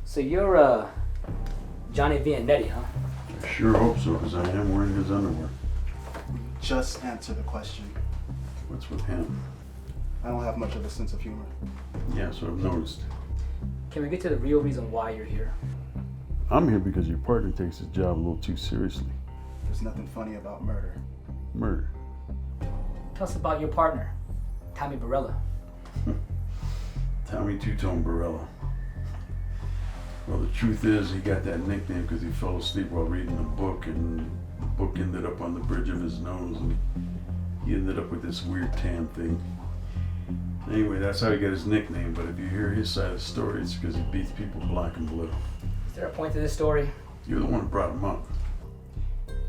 So you're, Johnny Vianetti, huh? I sure hope so, because I am wearing his underwear. Just answer the question. What's with him? I don't have much of a sense of humor. Yeah, so I've noticed. Can we get to the real reason why you're here? I'm here because your partner takes his job a little too seriously. There's nothing funny about murder. Murder. Tell us about your partner, Tommy Barella. Tommy Two-Tone Barella. Well, the truth is, he got that nickname because he fell asleep while reading a book, and the book ended up on the bridge of his nose, and he ended up with this weird tan thing. Anyway, that's how he got his nickname, but if you hear his side of the story, it's because he beats people black and blue. Is there a point to this story? You're the one who brought him up.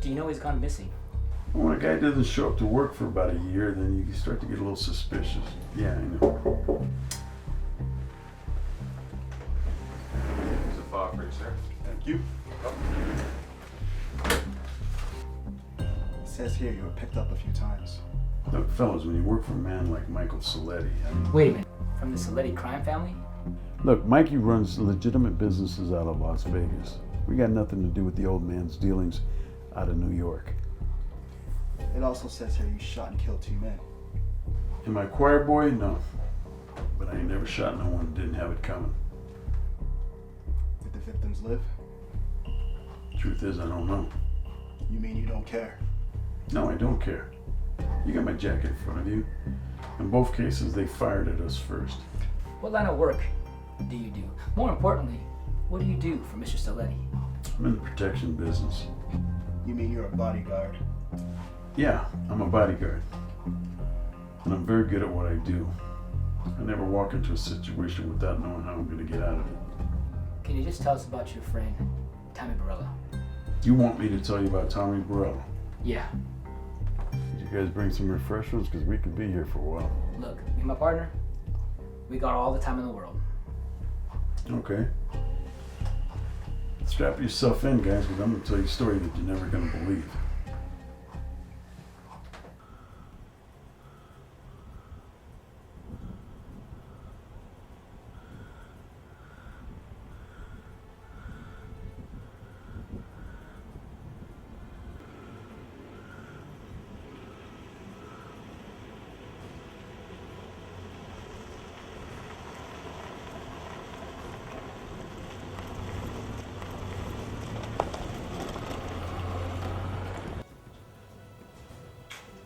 Do you know he's gone missing? When a guy doesn't show up to work for about a year, then you start to get a little suspicious. Yeah, I know. There's a file for you, sir. Thank you. It says here you were picked up a few times. Look, fellas, when you work for a man like Michael Saletti, I mean... Wait a minute. From the Saletti crime family? Look, Mikey runs legitimate businesses out of Las Vegas. We got nothing to do with the old man's dealings out of New York. It also says here you shot and killed 2 men. Am I choir boy? No. But I ain't never shot no one and didn't have it coming. Did the victims live? Truth is, I don't know. You mean you don't care? No, I don't care. You got my jacket in front of you. In both cases, they fired at us first. What line of work do you do? More importantly, what do you do for Mr. Saletti? I'm in the protection business. You mean you're a bodyguard? Yeah, I'm a bodyguard. And I'm very good at what I do. I never walk into a situation without knowing how I'm going to get out of it. Can you just tell us about your friend, Tommy Barella? You want me to tell you about Tommy Barella? Yeah. Did you guys bring some refreshments? Because we could be here for a while. Look, me and my partner, we got all the time in the world. Okay. Strap yourself in, guys, because I'm going to tell you a story that you're never going to believe.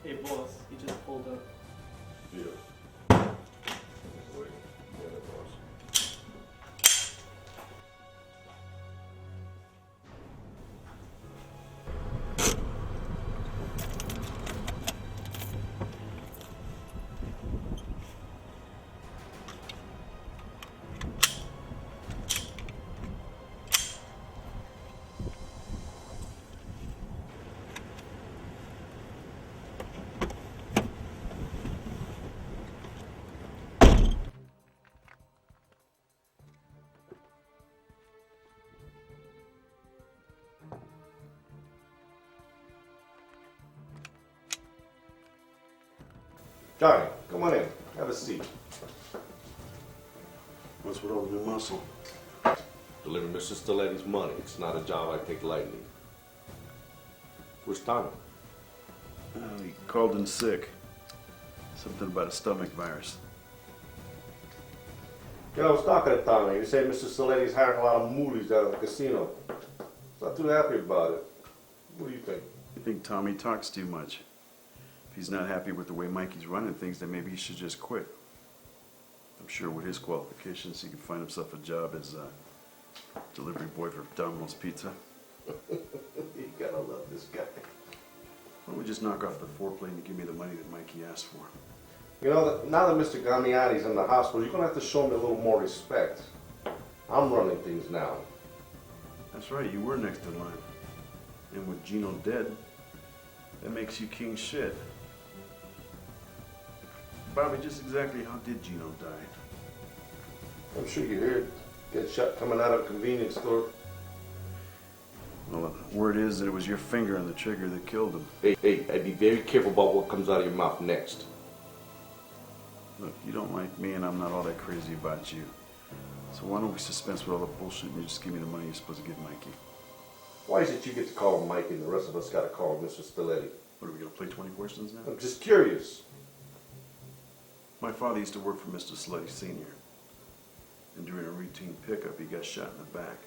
Hey boss, you just pulled up. Yeah. Wait. Yeah, boss. Johnny, come on in. Have a seat. What's with all the new muscle? Delivering Mr. Stiletti's money. It's not a job I take lightly. Where's Tommy? He called in sick. Something about a stomach virus. You know, I was talking to Tommy. He said Mr. Stiletti's hiring a lot of moolies out of the casino. He's not too happy about it. What do you think? I think Tommy talks too much. If he's not happy with the way Mikey's running things, then maybe he should just quit. I'm sure with his qualifications, he can find himself a job as a delivery boy for Domino's Pizza. You gotta love this guy. Why don't we just knock off the foreplay and give me the money that Mikey asked for? You know, now that Mr. Gamiani's in the hospital, you're gonna have to show me a little more respect. I'm running things now. That's right, you were next in line. And with Gino dead, that makes you king shit. Bobby, just exactly how did Gino die? I'm sure you heard. Get shot coming out of a convenience store. Well, the word is that it was your finger on the trigger that killed him. Hey, I'd be very careful about what comes out of your mouth next. Look, you don't like me and I'm not all that crazy about you. So why don't we dispense with all the bullshit and you just give me the money you're supposed to give Mikey? Why is it you get to call him Mike and the rest of us got to call him Mr. Stiletti? What, are we gonna play 20 questions now? I'm just curious. My father used to work for Mr. Stiletti Sr. And during a routine pickup, he got shot in the back.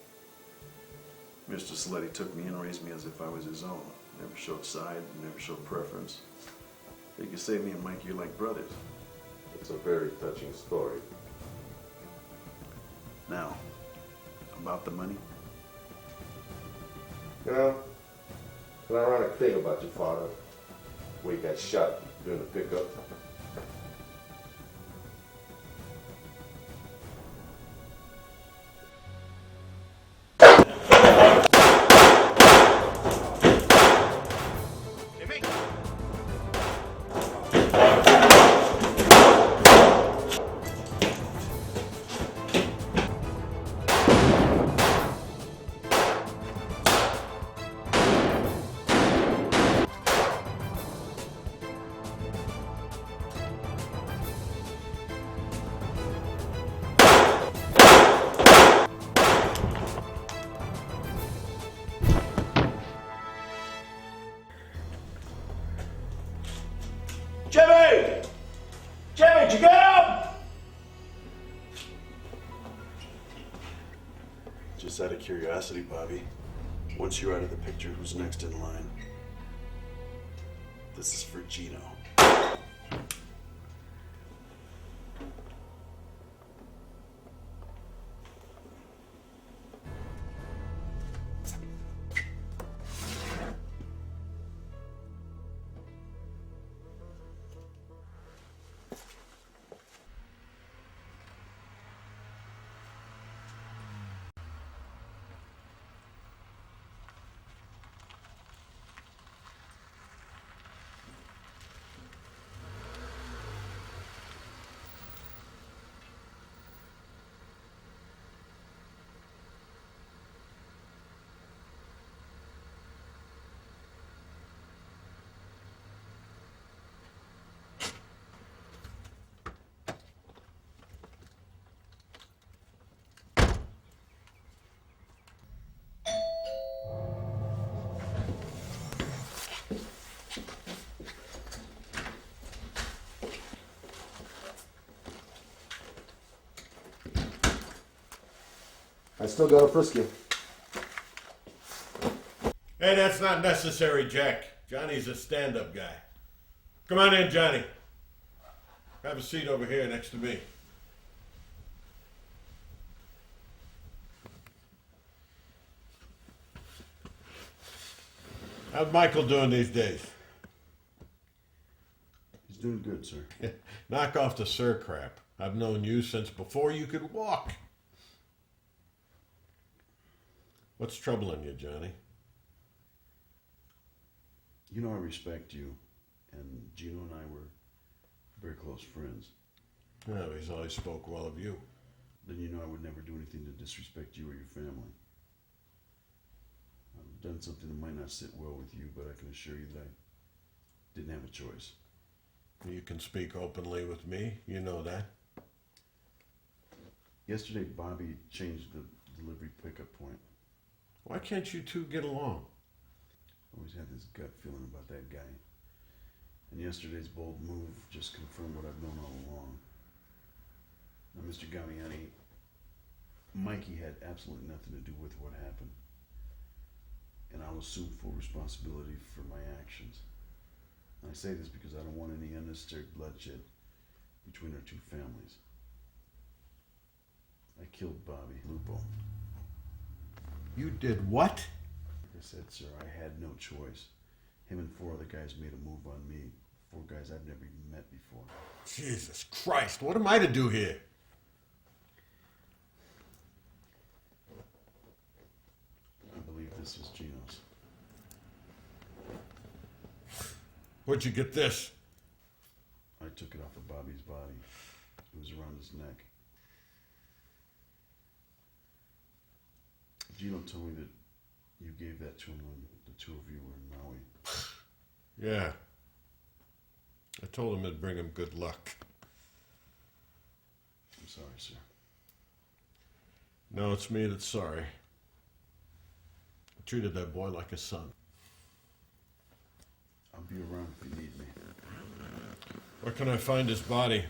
Mr. Stiletti took me and raised me as if I was his own. Never showed side, never showed preference. You could say me and Mikey are like brothers. It's a very touching story. Now, about the money? You know, an ironic thing about your father, where he got shot during the pickup. Jimmy! Jimmy, did you get him? Just out of curiosity, Bobby, once you're out of the picture, who's next in line? This is for Gino. I still got a frisk you. Hey, that's not necessary, Jack. Johnny's a stand-up guy. Come on in, Johnny. Have a seat over here next to me. How's Michael doing these days? He's doing good, sir. Knock off the sir crap. I've known you since before you could walk. What's troubling you, Johnny? You know I respect you, and Gino and I were very close friends. No, he's always spoke well of you. Then you know I would never do anything to disrespect you or your family. I've done something that might not sit well with you, but I can assure you that I didn't have a choice. You can speak openly with me. You know that. Yesterday, Bobby changed the delivery pickup point. Why can't you two get along? I always had this gut feeling about that guy. And yesterday's bold move just confirmed what I've known all along. Now, Mr. Gamiani, Mikey had absolutely nothing to do with what happened. And I'll assume full responsibility for my actions. And I say this because I don't want any unnecessary bloodshed between our two families. I killed Bobby Lupo. You did what? Like I said, sir, I had no choice. Him and 4 other guys made a move on me. 4 guys I've never even met before. Jesus Christ, what am I to do here? I believe this was Gino's. Where'd you get this? I took it off of Bobby's body. It was around his neck. Gino told me that you gave that to him when the 2 of you were in Maui. Yeah. I told him it'd bring him good luck. I'm sorry, sir. No, it's me that's sorry. I treated that boy like a son. I'll be around if you need me. Where can I find his body?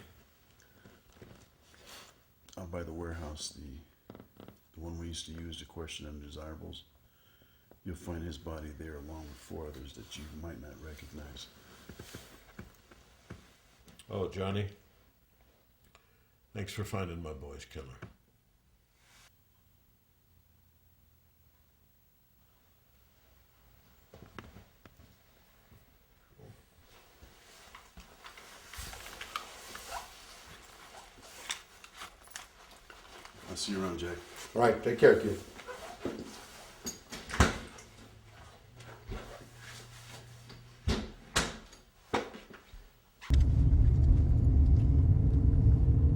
Out by the warehouse, the one we used to use to question undesirables. You'll find his body there along with 4 others that you might not recognize. Oh, Johnny. Thanks for finding my boy's killer. I'll see you around, Jack. All right, take care, kid.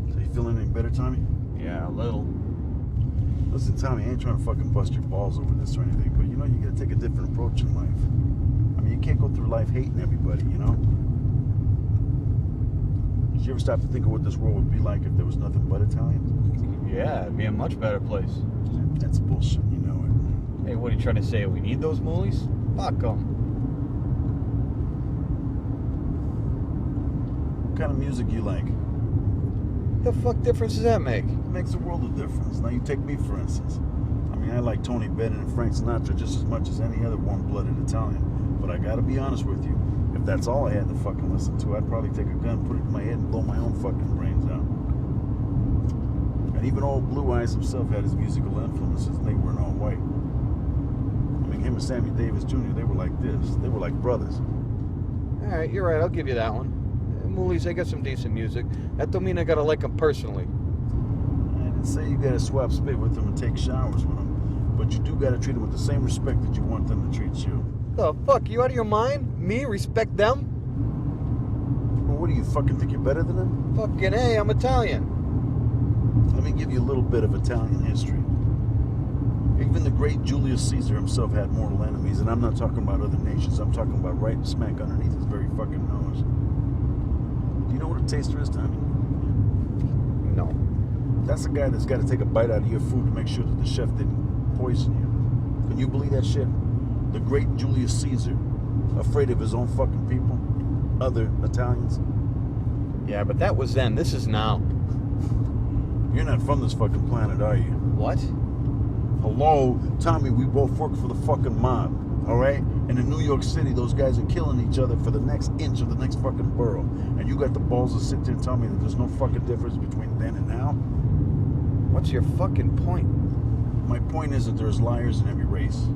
So you feeling any better, Tommy? Yeah, a little. Listen, Tommy, I ain't trying to fucking bust your balls over this or anything, but you know, you gotta take a different approach in life. I mean, you can't go through life hating everybody, you know? Did you ever stop to think of what this world would be like if there was nothing but Italians? Yeah, it'd be a much better place. That's bullshit, you know it. Hey, what are you trying to say? We need those moolies? Fuck them. What kind of music you like? The fuck difference does that make? It makes a world of difference. Now you take me, for instance. I mean, I like Tony Bennett and Frank Sinatra just as much as any other warm-blooded Italian. But I gotta be honest with you. If that's all I had to fucking listen to, I'd probably take a gun, put it in my head, and blow my own fucking brains out. And even old Blue Eyes himself had his musical influences, and they weren't all white. I mean, him and Sammy Davis Jr., they were like this. They were like brothers. All right, you're right. I'll give you that one. Moolies, they got some decent music. That don't mean I gotta like them personally. I didn't say you gotta swap spit with them and take showers with them, but you do gotta treat them with the same respect that you want them to treat you. The fuck? You out of your mind? Me respect them? Well, what do you fucking think you're better than them? Fucking A, I'm Italian. Let me give you a little bit of Italian history. Even the great Julius Caesar himself had mortal enemies, and I'm not talking about other nations. I'm talking about right smack underneath his very fucking nose. Do you know what a taster is, Tommy? No. That's the guy that's got to take a bite out of your food to make sure that the chef didn't poison you. Can you believe that shit? The great Julius Caesar, afraid of his own fucking people, other Italians. Yeah, but that was then. This is now. You're not from this fucking planet, are you? What? Hello, Tommy, we both work for the fucking mob, all right? And in New York City, those guys are killing each other for the next inch of the next fucking borough. And you got the balls to sit there and tell me that there's no fucking difference between then and now? What's your fucking point? My point is that there's liars in every race.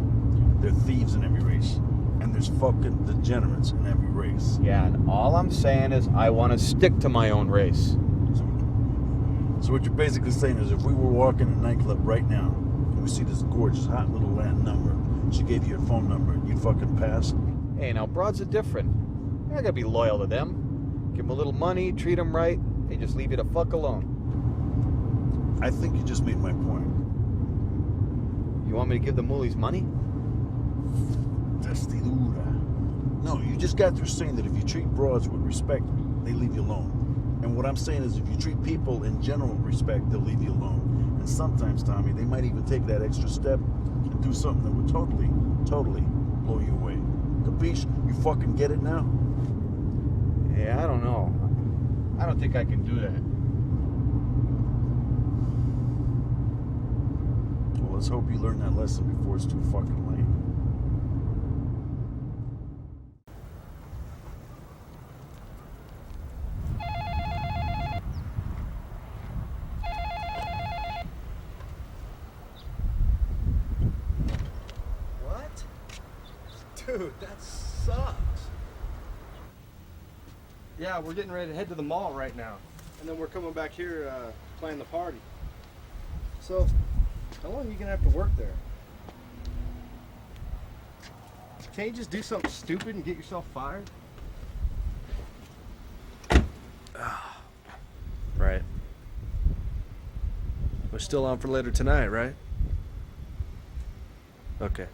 There are thieves in every race. And there's fucking degenerates in every race. Yeah, and all I'm saying is I want to stick to my own race. So what you're basically saying is if we were walking in a nightclub right now, and we see this gorgeous, hot little Latin number, she gave you her phone number, you'd fucking pass? Hey, now broads are different. I gotta be loyal to them. Give them a little money, treat them right, they just leave you the fuck alone. I think you just made my point. You want me to give the moolies money? Testidura. No, you just got through saying that if you treat broads with respect, they leave you alone. And what I'm saying is if you treat people in general with respect, they'll leave you alone. And sometimes, Tommy, they might even take that extra step and do something that would totally blow you away. Capiche? You fucking get it now? Yeah, I don't know. I don't think I can do that. Well, let's hope you learn that lesson before it's too fucking late. What? Dude, that sucks. Yeah, we're getting ready to head to the mall right now. And then we're coming back here playing the party. So, how long are you gonna have to work there? Can't you just do something stupid and get yourself fired? Right. We're still on for later tonight, right? Okay.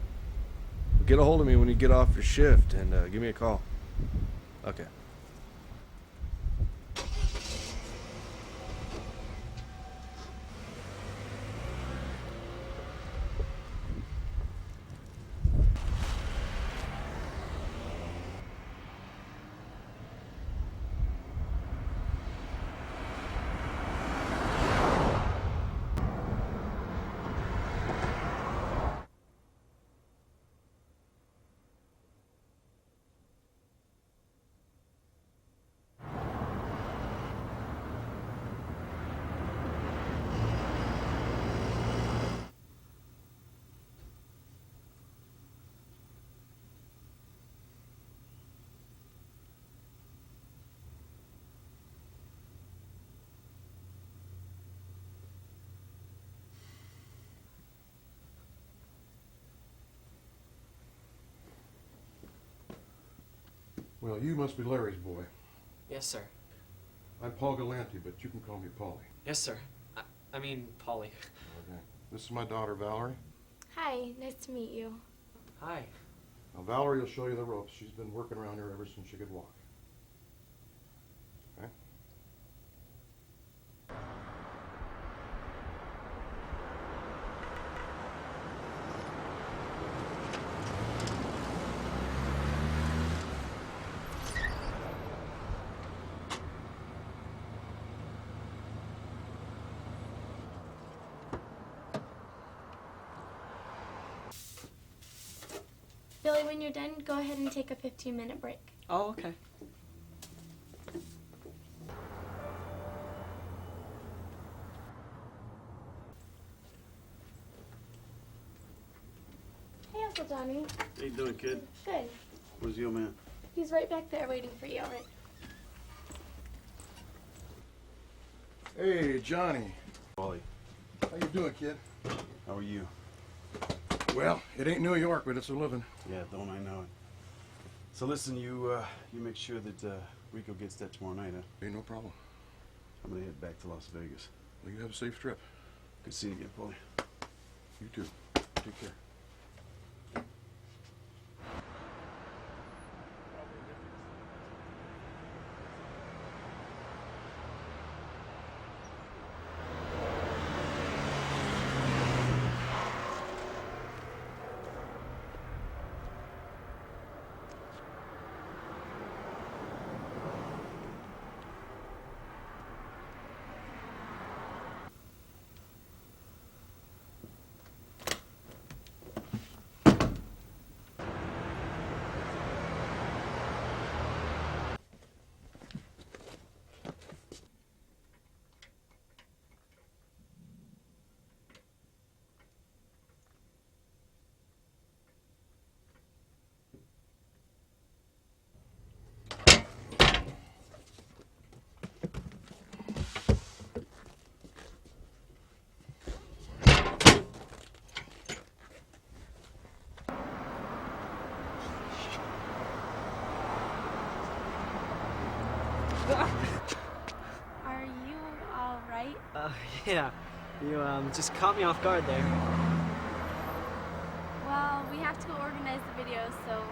Get a hold of me when you get off your shift and give me a call. Okay. Well, you must be Larry's boy. Yes, sir. I'm Paul Galante, but you can call me Paulie. Yes, sir. I mean, Polly. Okay. This is my daughter, Valerie. Hi, nice to meet you. Hi. Now, Valerie will show you the ropes. She's been working around here ever since she could walk. Okay? Billy, when you're done, go ahead and take a 15-minute break. Oh, okay. Hey, Uncle Johnny. How you doing, kid? Good. Where's your man? He's right back there waiting for you, all right? Hey, Johnny. Paulie, How you doing, kid? how are you? Well, it ain't New York, but it's a living. Yeah, don't I know it? So listen, you make sure that Rico gets that tomorrow night, huh? Ain't no problem. I'm gonna head back to Las Vegas. Well, you have a safe trip. Good seeing you again, Paulie. You too. Take care. Are you all right? Yeah. You, just caught me off guard there. Well, we have to go organize the video, so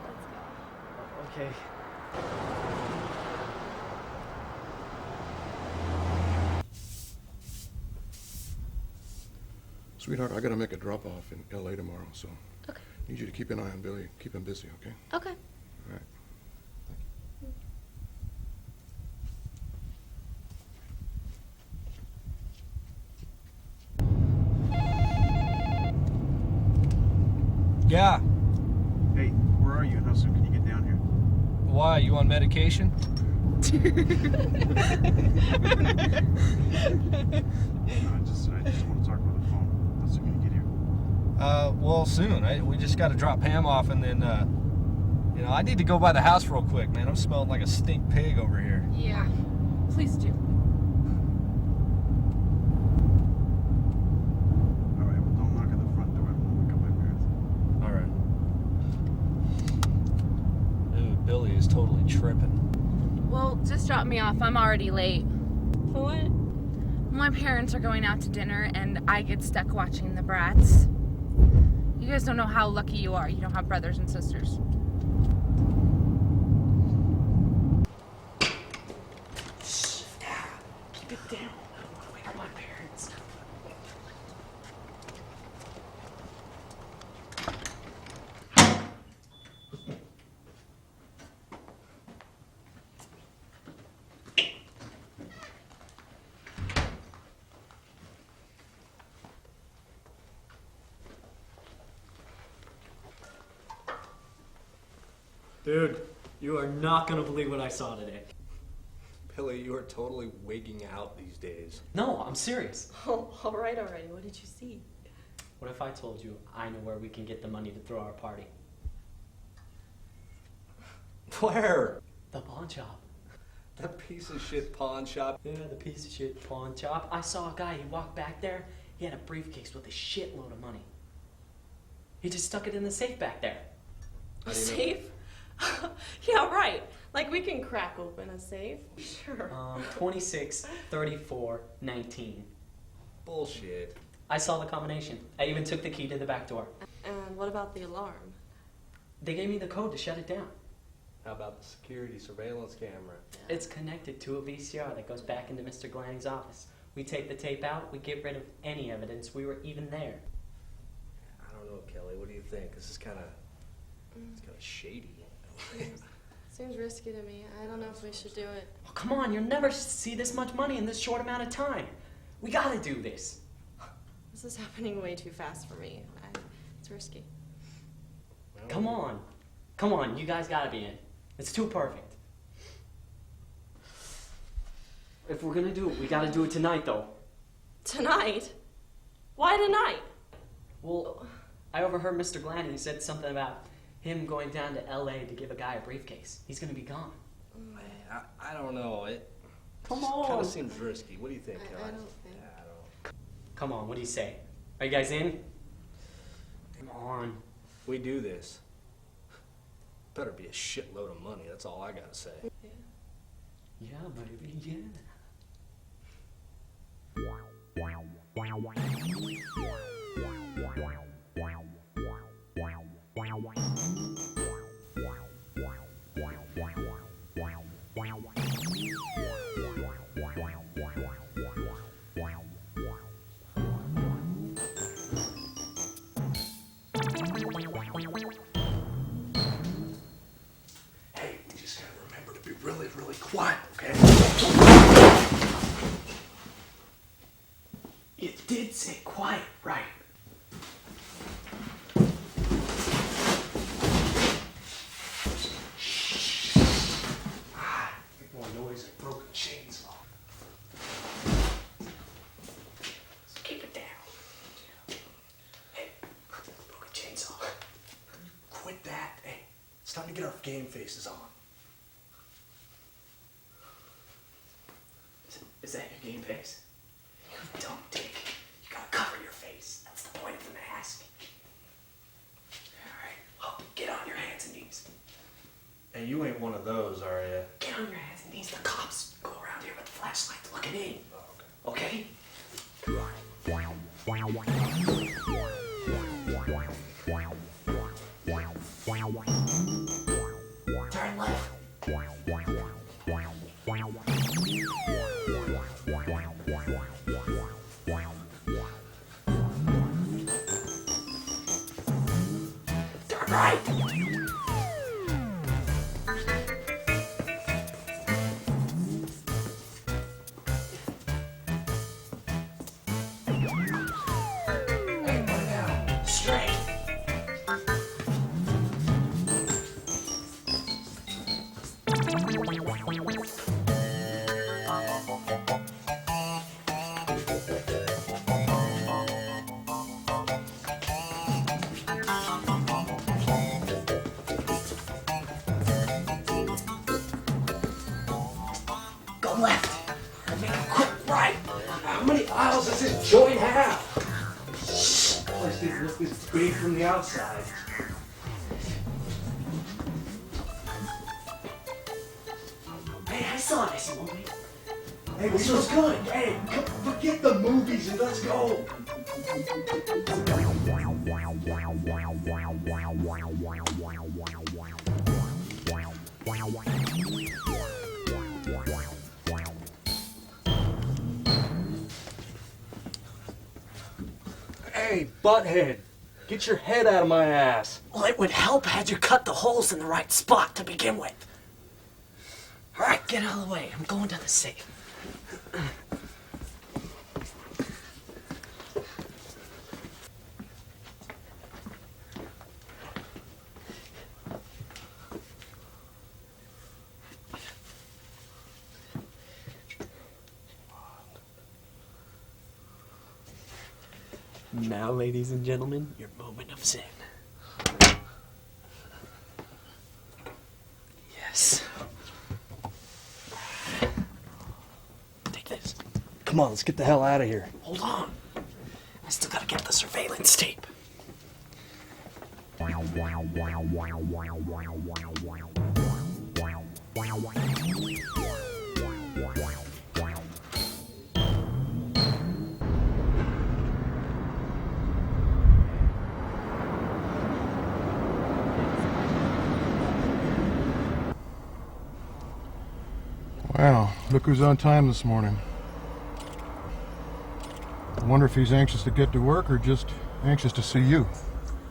let's go. Okay. Sweetheart, I gotta make a drop-off in L.A. tomorrow, so Okay. I need you to keep an eye on Billy. Keep him busy, okay? Okay. All right. Yeah. Hey, where are you and how soon can you get down here? Why? You on medication? No, I just want to talk about the phone. How soon can you get here? Well, soon. We just got to drop Pam off, and then, I need to go by the house real quick, man. I'm smelling like a stink pig over here. Yeah, please do. All right, well, don't knock on the front door. I'm gonna wake up my parents. All right. Dude, Billy is totally tripping. Well, just drop me off. I'm already late. For what? My parents are going out to dinner, and I get stuck watching the Brats. You guys don't know how lucky you are. You don't have brothers and sisters. Keep it down. Wake up my parents. Dude, you are not gonna believe what I saw today. Billy, you are totally wigging out these days. No, I'm serious. Oh, all right already. What did you see? What if I told you I know where we can get the money to throw our party? Where? The pawn shop. That piece of shit pawn shop. Yeah, the piece of shit pawn shop. I saw a guy, he walked back there, he had a briefcase with a shitload of money. He just stuck it in the safe back there. A safe? Yeah, right. Like we can crack open a safe. Sure. 26, 34, 19. Bullshit. I saw the combination. I even took the key to the back door. And what about the alarm? They gave me the code to shut it down. How about the security surveillance camera? It's connected to a VCR that goes back into Mr. Glanning's office. We take the tape out, we get rid of any evidence we were even there. I don't know, Kelly. What do you think? This is kind of shady. Seems risky to me. I don't know if we should do it. Oh, come on, you'll never see this much money in this short amount of time. We gotta do this. This is happening way too fast for me. It's risky. Come on. Come on, you guys gotta be in. It's too perfect. If we're gonna do it, we gotta do it tonight, though. Tonight? Why tonight? Well, I overheard Mr. Glanning said something about him going down to LA to give a guy a briefcase. He's gonna be gone. I don't know. It Come on. kind of seems risky. What do you think, Kelly? I don't think. Come on, what do you say? Are you guys in? Come on. We do this. Better be a shitload of money. That's all I gotta say. Yeah, baby, yeah. Hey, you just gotta remember to be really, really quiet, okay? You did say quiet, right? Make more noise than broken chainsaw. Keep it down. Hey, broken chainsaw. Quit that. Hey, it's time to get our game faces on. Is that your game face? You dumb dick. You gotta cover your face. That's the point of the mask. Alright, well, get on your hands and knees. Hey, you ain't one of those, are ya? Get on your hands and knees. The cops go around here with the flashlights looking in. Okay? Turn left. Turn right. Hey, what now? Straight. Go left. And make a quick right. How many aisles does this joint have? Place didn't look this big from the outside. Hey, I saw this movie. Hey, this was good. Hey, forget the movies and let's go. Hey, butthead, get your head out of my ass. Well, it would help had you cut the holes in the right spot to begin with. All right, get out of the way. I'm going to the safe. Now, ladies and gentlemen, your moment of zen. Yes. Take this. Come on, let's get the hell out of here. Hold on. I still gotta get the surveillance tape. Hey, Wow, look who's on time this morning. I wonder if he's anxious to get to work or just anxious to see you.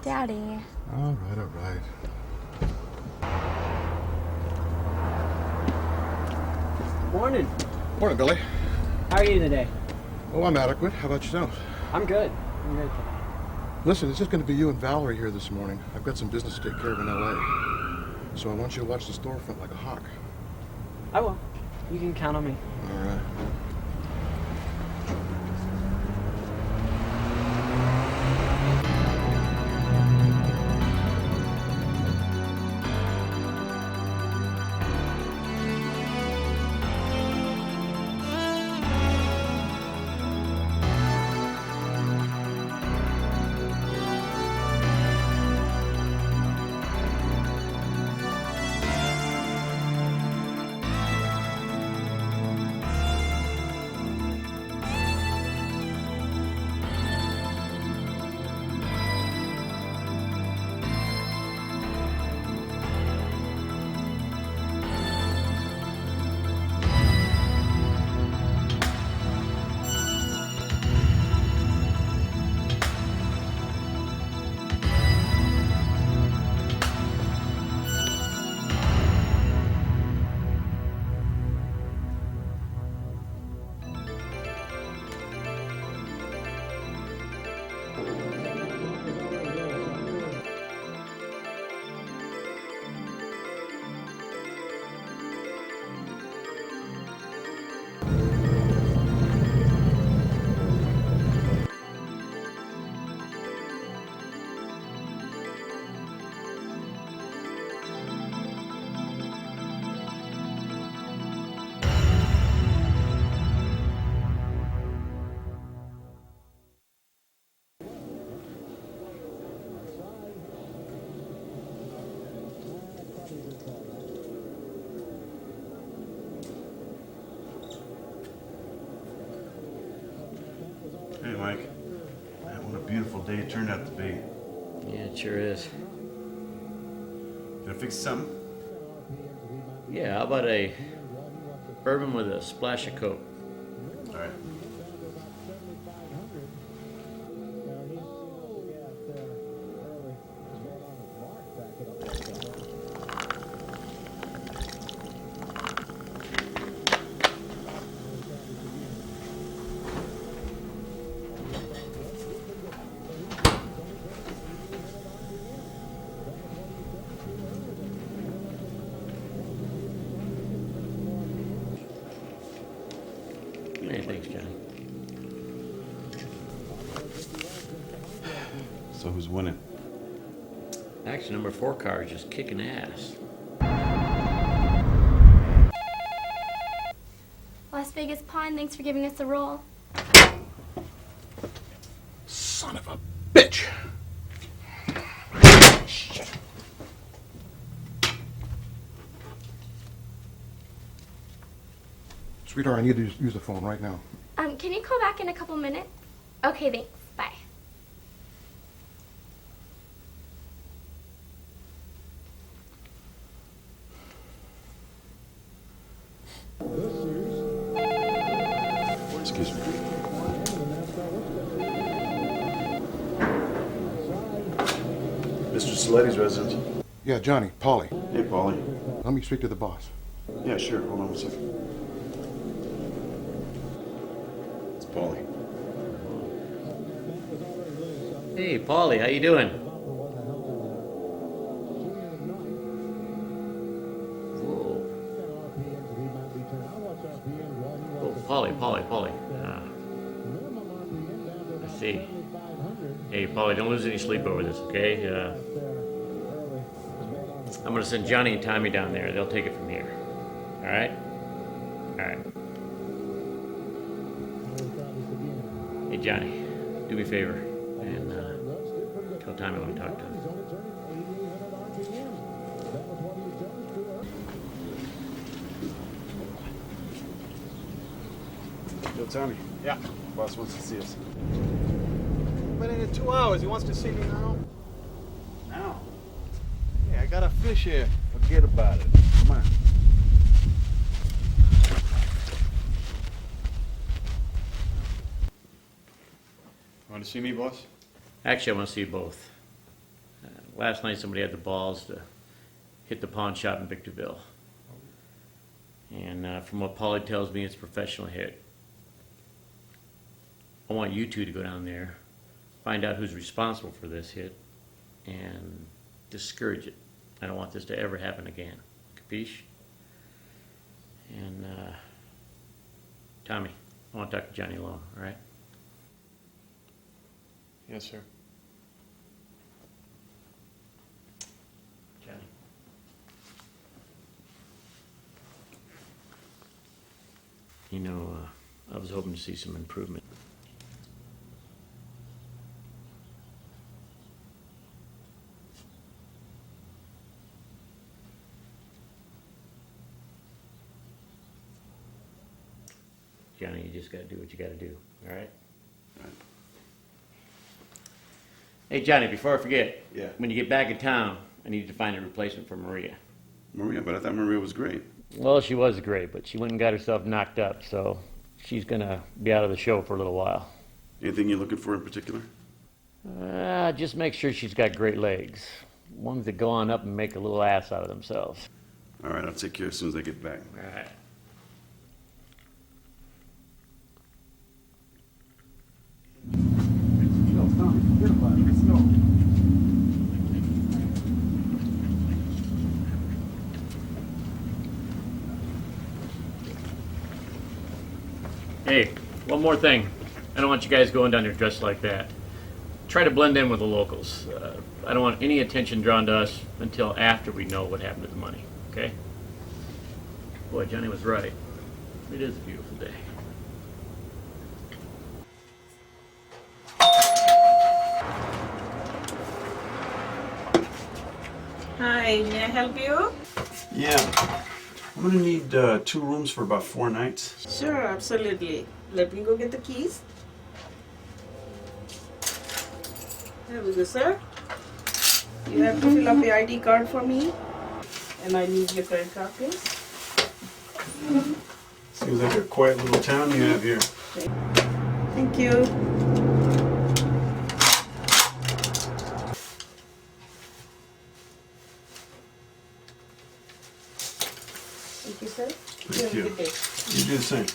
Daddy. All right, all right. Morning. Morning, Billy. How are you today? Oh, I'm adequate. How about yourself? I'm good. I'm good. Listen, it's just going to be you and Valerie here this morning. I've got some business to take care of in L.A. So I want you to watch the storefront like a hawk. I will. You can count on me. All right. Hey, Mike. Man, what a beautiful day it turned out to be. Yeah, it sure is. Can I fix something? Yeah, how about a bourbon with a splash of Coke? All right. Hey, thanks, Johnny. So who's winning? Actually, number 4 car is just kicking ass. Las Vegas Pawn, thanks for giving us the roll. Son of a bitch! Shit. Sweetheart, I need to use the phone right now. Can you call back in a couple minutes? Okay, thanks. Bye. Excuse me. Mr. Saletti's residence. Yeah, Johnny, Polly. Hey, Polly. Let me speak to the boss. Yeah, sure. Hold on one second. It's Polly. Hey, Paulie, how you doing? Whoa. Oh, Paulie. I see. Hey, Paulie, don't lose any sleep over this, okay? I'm gonna send Johnny and Tommy down there. They'll take it from here. All right? All right. Hey, Johnny, do me a favor and tell Tommy I want to talk to him. Tommy. Yeah. Boss wants to see us. Been in 2 hours. He wants to see me now. Now? Hey, I got a fish here. Forget about it. Come on. Want to see me, boss? Actually, I want to see you both. Last night somebody had the balls to hit the pawn shop in Victorville. And from what Paulie tells me, it's a professional hit. I want you two to go down there, find out who's responsible for this hit, and discourage it. I don't want this to ever happen again. Capiche? And, Tommy, I want to talk to Johnny alone, all right? Yes, sir. Johnny. You know, I was hoping to see some improvement. Johnny, you just got to do what you got to do, all right? Hey, Johnny, before I forget, Yeah. when you get back in town, I need you to find a replacement for Maria. Maria, but I thought Maria was great. Well, she was great, but she went and got herself knocked up, so she's going to be out of the show for a little while. Anything you're looking for in particular? Just make sure she's got great legs. Ones that go on up and make a little ass out of themselves. All right, I'll take care as soon as I get back. All right. Hey, one more thing. I don't want you guys going down there dressed like that. Try to blend in with the locals. I don't want any attention drawn to us until after we know what happened to the money, okay? Boy, Johnny was right. It is a beautiful day. Hi, may I help you? Yeah. I'm gonna need 2 rooms for about 4 nights. Sure, absolutely. Let me go get the keys. There we go, sir. You have to fill up the ID card for me. And I need your credit card, please. Seems like a quiet little town you have here. Thank you. Thank you, sir. Thank you. Have a good day. You do the same.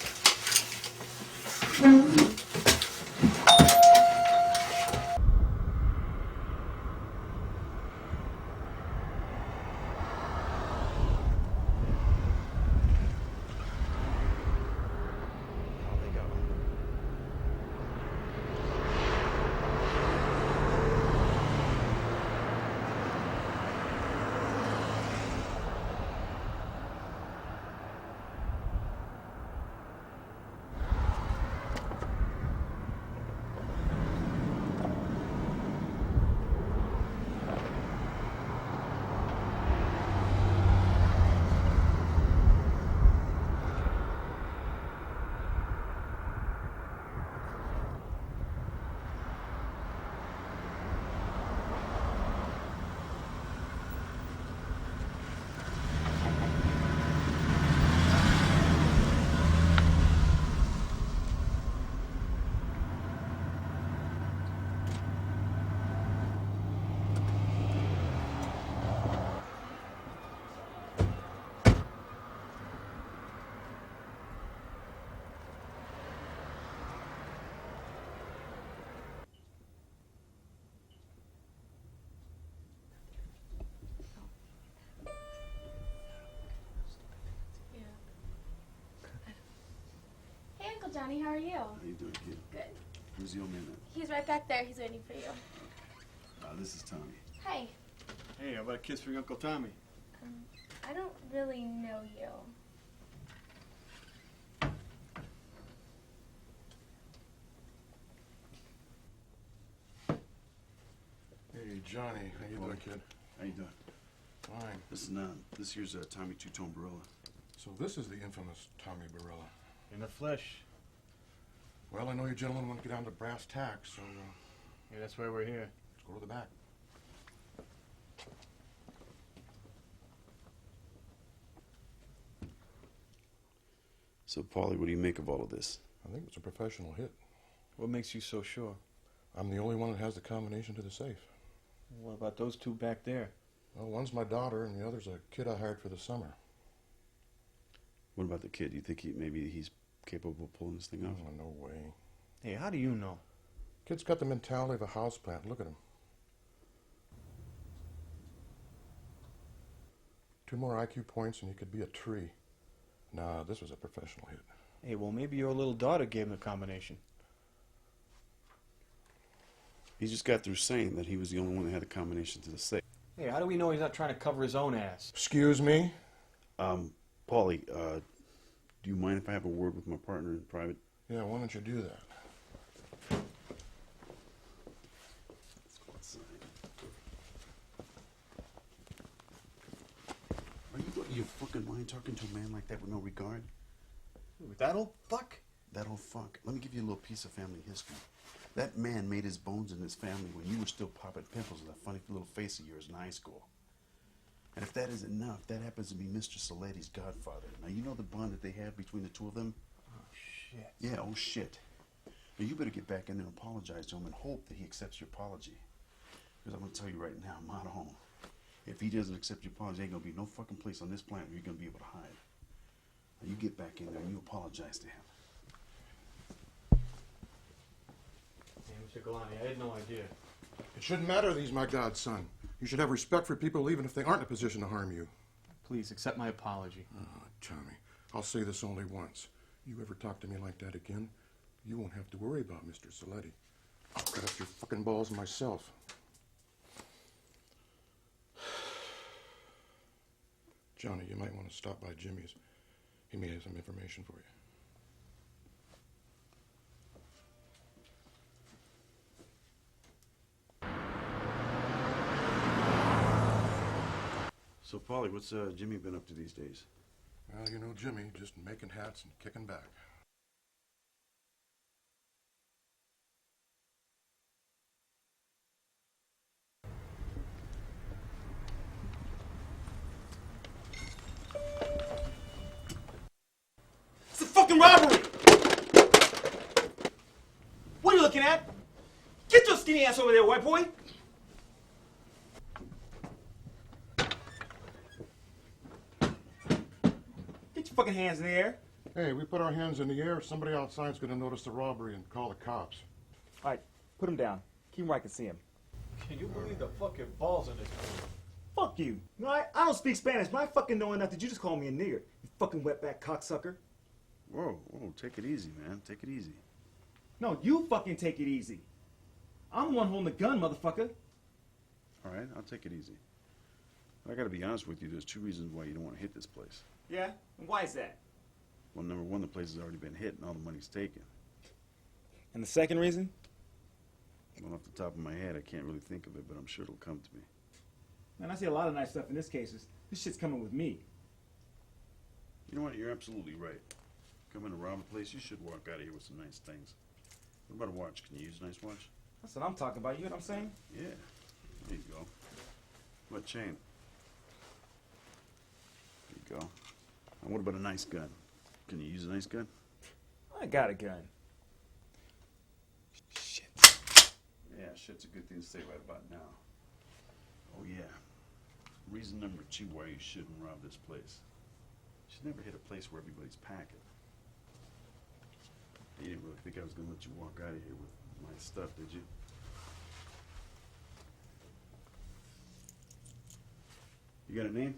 Hey, Uncle Johnny, how are you? How you doing, kid? Good. Who's the old man? He's right back there. He's waiting for you. This is Tommy. Hi. Hey, how about a kiss for your Uncle Tommy? I don't really know you. Hey, Johnny. How you doing, kid? How you doing? Fine. Listen, this here's Tommy Two-Tone Barilla. So this is the infamous Tommy Barilla. In the flesh. Well, I know you gentlemen want to get down to brass tacks, so Yeah, that's why we're here. let's go to the back. So, Paulie, what do you make of all of this? I think it's a professional hit. What makes you so sure? I'm the only one that has the combination to the safe. What about those two back there? Well, one's my daughter, and the other's a kid I hired for the summer. What about the kid? Do you think maybe he's capable of pulling this thing off? Oh, no way. Hey, how do you know? Kid's got the mentality of a houseplant. Look at him. 2 more IQ points, and he could be a tree. Nah, this was a professional hit. Hey, well, maybe your little daughter gave him the combination. He just got through saying that he was the only one that had the combination to the safe. Hey, how do we know he's not trying to cover his own ass? Excuse me? Paulie, do you mind if I have a word with my partner in private? Yeah, why don't you do that? Let's go outside. Are you out of your fucking mind talking to a man like that with no regard? With that old fuck? That old fuck. Let me give you a little piece of family history. That man made his bones in his family when you were still popping pimples with that funny little face of yours in high school. And if that isn't enough, that happens to be Mr. Saletti's godfather. Now, you know the bond that they have between the two of them? Oh, shit. Yeah, oh, shit. Now, you better get back in there and apologize to him and hope that he accepts your apology. Because I'm going to tell you right now, I'm out of home. If he doesn't accept your apology, there ain't going to be no fucking place on this planet where you're going to be able to hide. Now, you get back in there and you apologize to him. Hey, Mr. Galani, I had no idea. It shouldn't matter that he's my godson. You should have respect for people even if they aren't in a position to harm you. Please, accept my apology. Oh, Tommy, I'll say this only once. You ever talk to me like that again, you won't have to worry about Mr. Saletti. I'll cut up your fucking balls myself. Johnny, you might want to stop by Jimmy's. He may have some information for you. So, Paulie, what's Jimmy been up to these days? Well, you know Jimmy, just making hats and kicking back. It's a fucking robbery! What are you looking at? Get your skinny ass over there, white boy! Get your fucking hands in the air. Hey, we put our hands in the air. Somebody outside's going to notice the robbery and call the cops. All right, put him down. Keep him where I can see him. Can you believe the fucking balls in this movie? Fuck you. No, I don't speak Spanish, but I fucking know enough that you just call me a nigger. You fucking wetback cocksucker. Whoa, take it easy, man. Take it easy. No, you fucking take it easy. I'm the one holding the gun, motherfucker. All right, I'll take it easy. I gotta be honest with you, there's 2 reasons why you don't want to hit this place. Yeah? And why is that? Well, number 1, the place has already been hit and all the money's taken. And the second reason? Well, off the top of my head, I can't really think of it, but I'm sure it'll come to me. Man, I see a lot of nice stuff in this case. This shit's coming with me. You know what? You're absolutely right. Come in to rob a place, you should walk out of here with some nice things. What about a watch? Can you use a nice watch? That's what I'm talking about. You know what I'm saying? Yeah. There you go. What chain? There you go. And what about a nice gun? Can you use a nice gun? I got a gun. Shit. Yeah, shit's a good thing to say right about now. Oh, yeah. Reason number 2 why you shouldn't rob this place. You should never hit a place where everybody's packing. You didn't really think I was going to let you walk out of here with my stuff, did you? You got a name?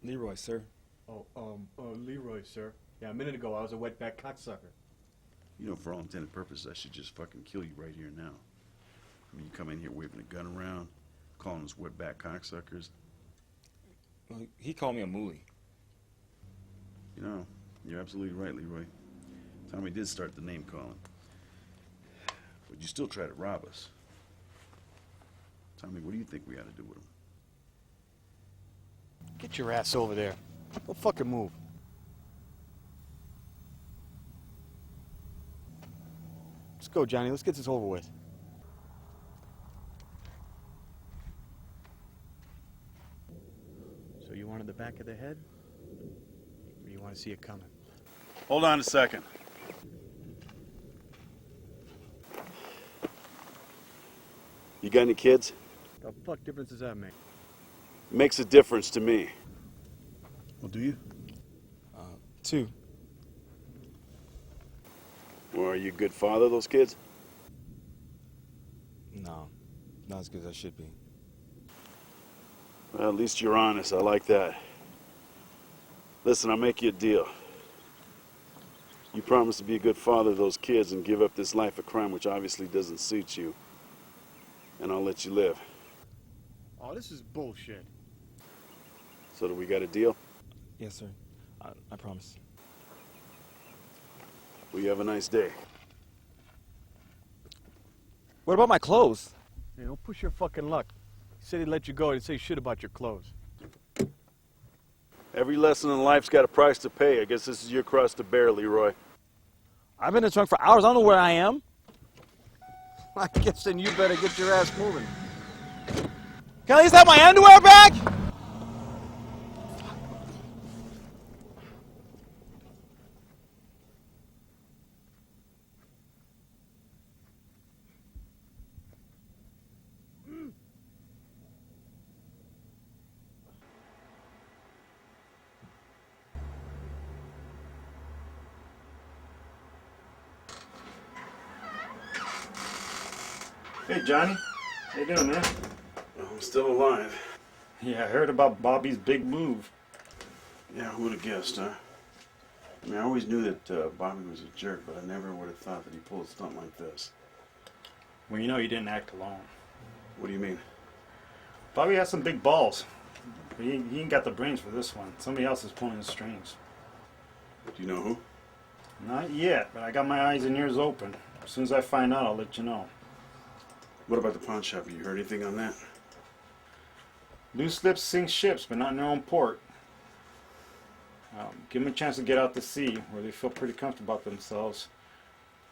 Leroy, sir. Leroy, sir. Yeah, a minute ago I was a wetback cocksucker. You know, for all intended purposes, I should just fucking kill you right here now. I mean, you come in here waving a gun around, calling us wetback cocksuckers. Well, he called me a moolie. You know, you're absolutely right, Leroy. Tommy did start the name calling. But you still try to rob us. Tommy, what do you think we ought to do with him? Get your ass over there. Go fucking move. go, Johnny. Let's get this over with. So you wanted the back of the head? Or you want to see it coming? Hold on a second. You got any kids? The fuck difference does that make? Makes a difference to me. Well, do you? 2. Well, are you a good father of those kids? No, not as good as I should be. Well, at least you're honest. I like that. Listen, I'll make you a deal. You promise to be a good father of those kids and give up this life of crime, which obviously doesn't suit you. And I'll let you live. Oh, this is bullshit. So do we got a deal? Yes, sir. I promise. Well, you have a nice day. What about my clothes? Hey, don't push your fucking luck. He said he'd let you go. He didn't say shit about your clothes. Every lesson in life's got a price to pay. I guess this is your cross to bear, Leroy. I've been in the trunk for hours. I don't know where I am. I guess then you better get your ass moving. Can I at least have my underwear back? Hey, Johnny. How you doing, man? I'm still alive. Yeah, I heard about Bobby's big move. Yeah, who would have guessed, huh? I mean, I always knew that Bobby was a jerk, but I never would have thought that he pulled a stunt like this. Well, you know you didn't act alone. What do you mean? Bobby has some big balls. He ain't got the brains for this one. Somebody else is pulling the strings. Do you know who? Not yet, but I got my eyes and ears open. As soon as I find out, I'll let you know. What about the pawn shop? Have you heard anything on that? Loose lips sink ships, but not in their own port. Give them a chance to get out to sea, where they feel pretty comfortable about themselves.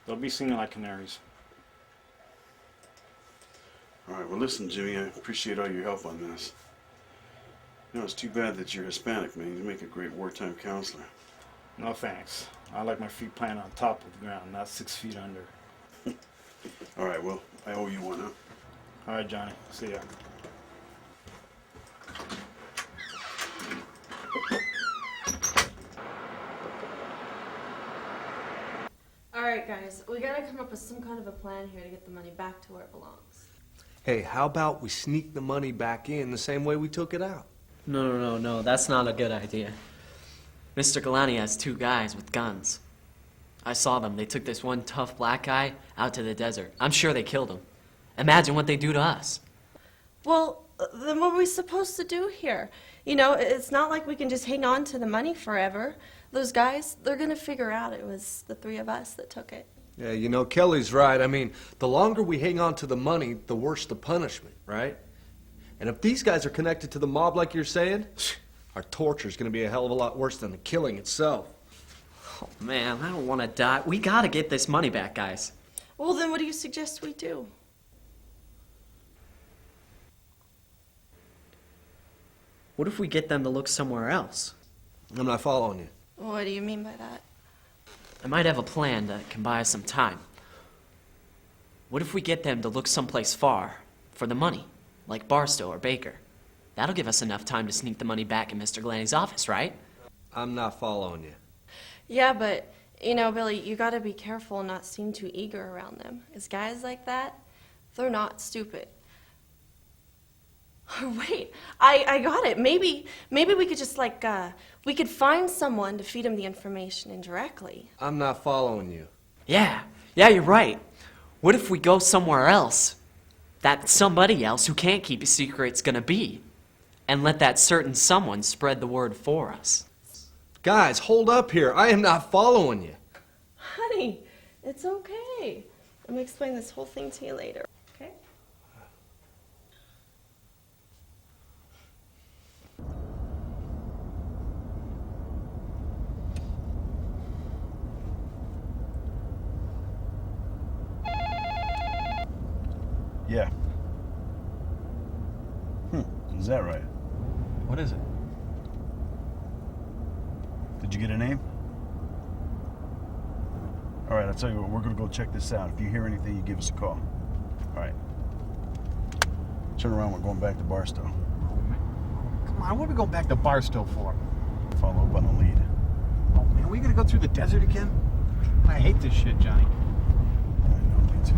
They'll be singing like canaries. All right, well, listen, Jimmy, I appreciate all your help on this. You know, it's too bad that you're Hispanic, man. You make a great wartime counselor. No thanks. I like my feet planted on top of the ground, not 6 feet under. All right, well, I owe you one, huh? All right, Johnny. See ya. Alright, guys, we gotta come up with some kind of a plan here to get the money back to where it belongs. Hey, how about we sneak the money back in the same way we took it out? No, that's not a good idea. Mr. Galani has 2 guys with guns. I saw them. They took this one tough black guy out to the desert. I'm sure they killed him. Imagine what they do to us. Well, then what are we supposed to do here? You know, it's not like we can just hang on to the money forever. Those guys, they're gonna figure out it was the 3 of us that took it. Yeah, you know, Kelly's right. I mean, the longer we hang on to the money, the worse the punishment, right? And if these guys are connected to the mob like you're saying, our torture's gonna be a hell of a lot worse than the killing itself. Oh, man, I don't want to die. We gotta get this money back, guys. Well, then what do you suggest we do? What if we get them to look somewhere else? I'm not following you. What do you mean by that? I might have a plan that can buy us some time. What if we get them to look someplace far for the money, like Barstow or Baker? That'll give us enough time to sneak the money back in Mr. Glanny's office, right? I'm not following you. Yeah, but, you know, Billy, you gotta be careful and not seem too eager around them. 'Cause guys like that, they're not stupid. Wait, I got it. Maybe we could just, like, we could find someone to feed him the information indirectly. I'm not following you. Yeah, you're right. What if we go somewhere else that somebody else who can't keep a secret's gonna be, and let that certain someone spread the word for us? Guys, hold up here. I am not following you. Honey, it's okay. Let me explain this whole thing to you later, okay? Is that right? What is it? Did you get a name? All right, I'll tell you what, we're gonna go check this out. If you hear anything, you give us a call. All right. Turn around, we're going back to Barstow. Come on, what are we going back to Barstow for? Follow up on the lead. Oh man, we gonna go through the desert again? I hate this shit, Johnny. I know, me too.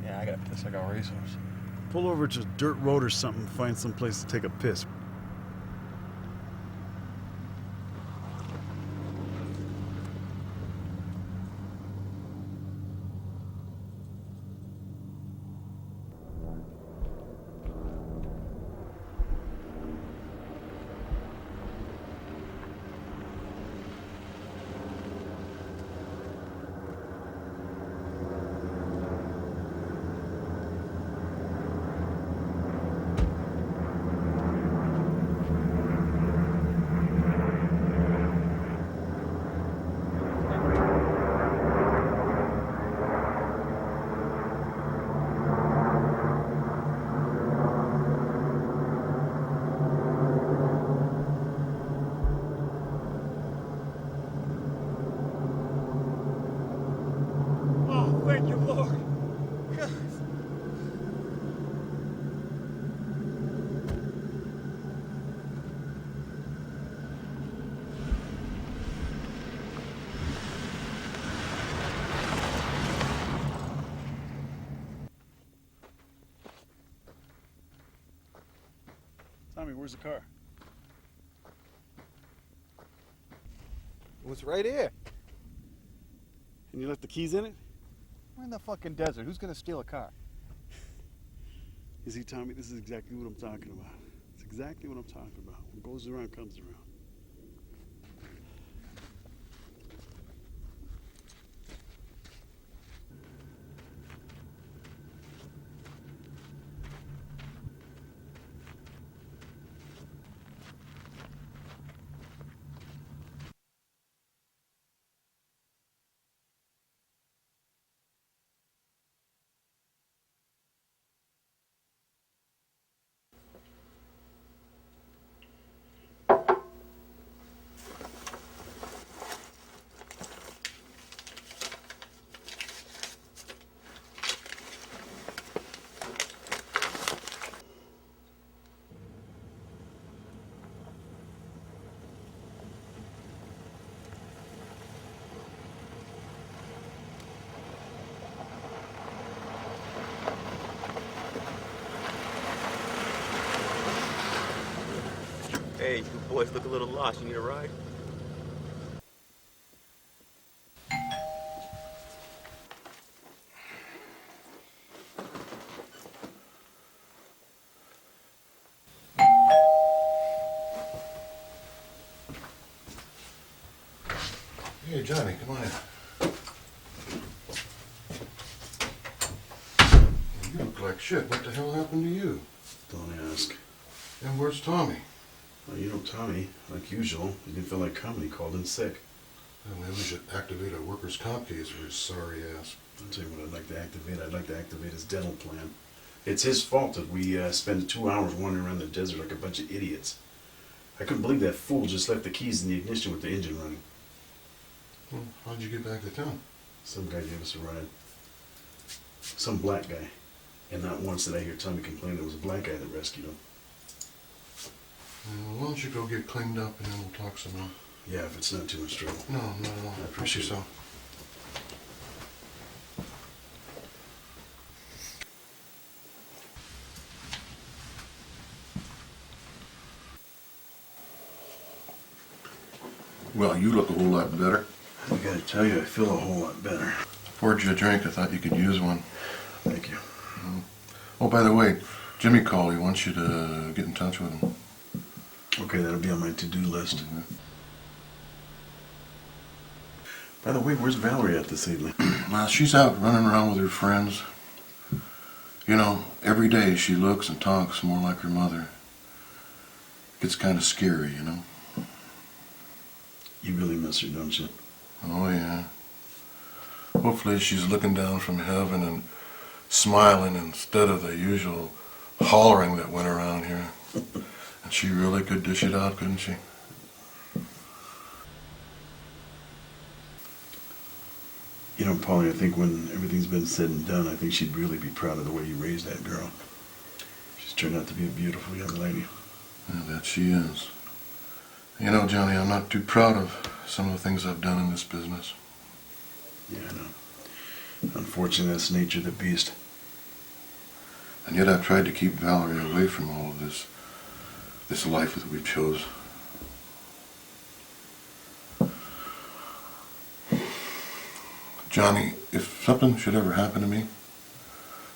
Yeah, I gotta piss like a racehorse. Pull over to a dirt road or something, find some place to take a piss. Oh, thank you, Lord. God. Tommy, where's the car? It was right here. And you left the keys in it? We're in the fucking desert. Who's gonna steal a car? You see, Tommy, this is exactly what I'm talking about. It's exactly what I'm talking about. What goes around comes around. Hey, you boys look a little lost. You need a ride? Hey, Johnny, come on in. You look like shit. What the hell happened to you? Don't ask. And where's Tommy? Well, you know Tommy, like usual, he didn't feel like coming. He called in sick. Well, maybe we should activate a workers' comp case for his sorry ass. I'll tell you what I'd like to activate. I'd like to activate his dental plan. It's his fault that we spend 2 hours wandering around the desert like a bunch of idiots. I couldn't believe that fool just left the keys in the ignition with the engine running. Well, how'd you get back to town? Some guy gave us a ride. Some black guy. And not once did I hear Tommy complain it was a black guy that rescued him. Well, why don't you go get cleaned up and then we'll talk some more. Yeah, if it's not too much trouble. No, no, no. I appreciate it. Well, you look a whole lot better. I gotta tell you, I feel a whole lot better. Poured you a drink. I thought you could use one. Thank you. Oh, by the way, Jimmy called. He wants you to get in touch with him. Okay, that'll be on my to-do list. By the way, where's Valerie at this evening? Well, she's out running around with her friends. You know, every day she looks and talks more like her mother. It's kind of scary, you know. You really miss her, don't you? Oh, yeah. Hopefully she's looking down from heaven and smiling instead of the usual hollering that went around here. And she really could dish it out, couldn't she? You know, Polly, I think when everything's been said and done, I think she'd really be proud of the way you raised that girl. She's turned out to be a beautiful young lady. Yeah, that she is. You know, Johnny, I'm not too proud of some of the things I've done in this business. Yeah, I know. Unfortunately, that's the nature of the beast. And yet I've tried to keep Valerie away from all of this life that we've chose. Johnny, if something should ever happen to me,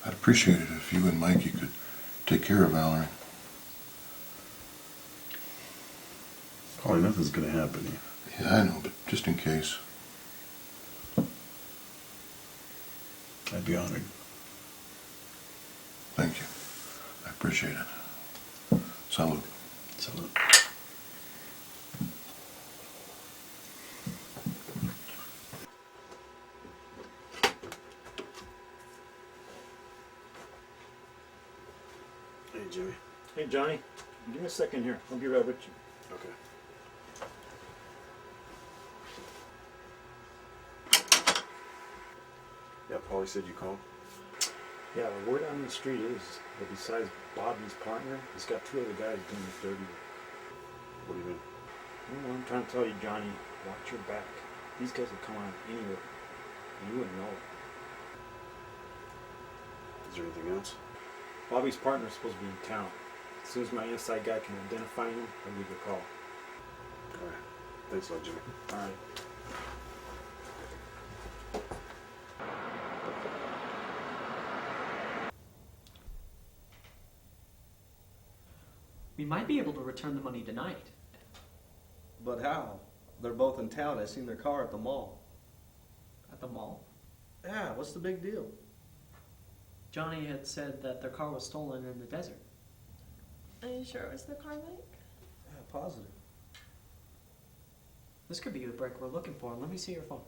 I'd appreciate it if you and Mikey could take care of Valerie. Polly, nothing's gonna happen to you. Yeah, I know, but just in case. I'd be honored. Thank you. I appreciate it. Salute. Salute. Hey, Jimmy. Hey, Johnny. Give me a second here. I'll be right with you. Okay. Yeah, Polly said you called? Yeah, the word on the street is that besides Bobby's partner, he's got two other guys doing his dirty work. What do you mean? Well, I'm trying to tell you, Johnny, watch your back. These guys will come on anywhere. And you wouldn't know it. Is there anything else? Bobby's partner's supposed to be in town. As soon as my inside guy can identify him, I'll give you a call. All right. Thanks a lot, Jimmy. All right. We might be able to return the money tonight. But how? They're both in town. I seen their car at the mall. At the mall? Yeah, what's the big deal? Johnny had said that their car was stolen in the desert. Are you sure it was the car, Mike? Yeah, positive. This could be the break we're looking for. Let me see your phone.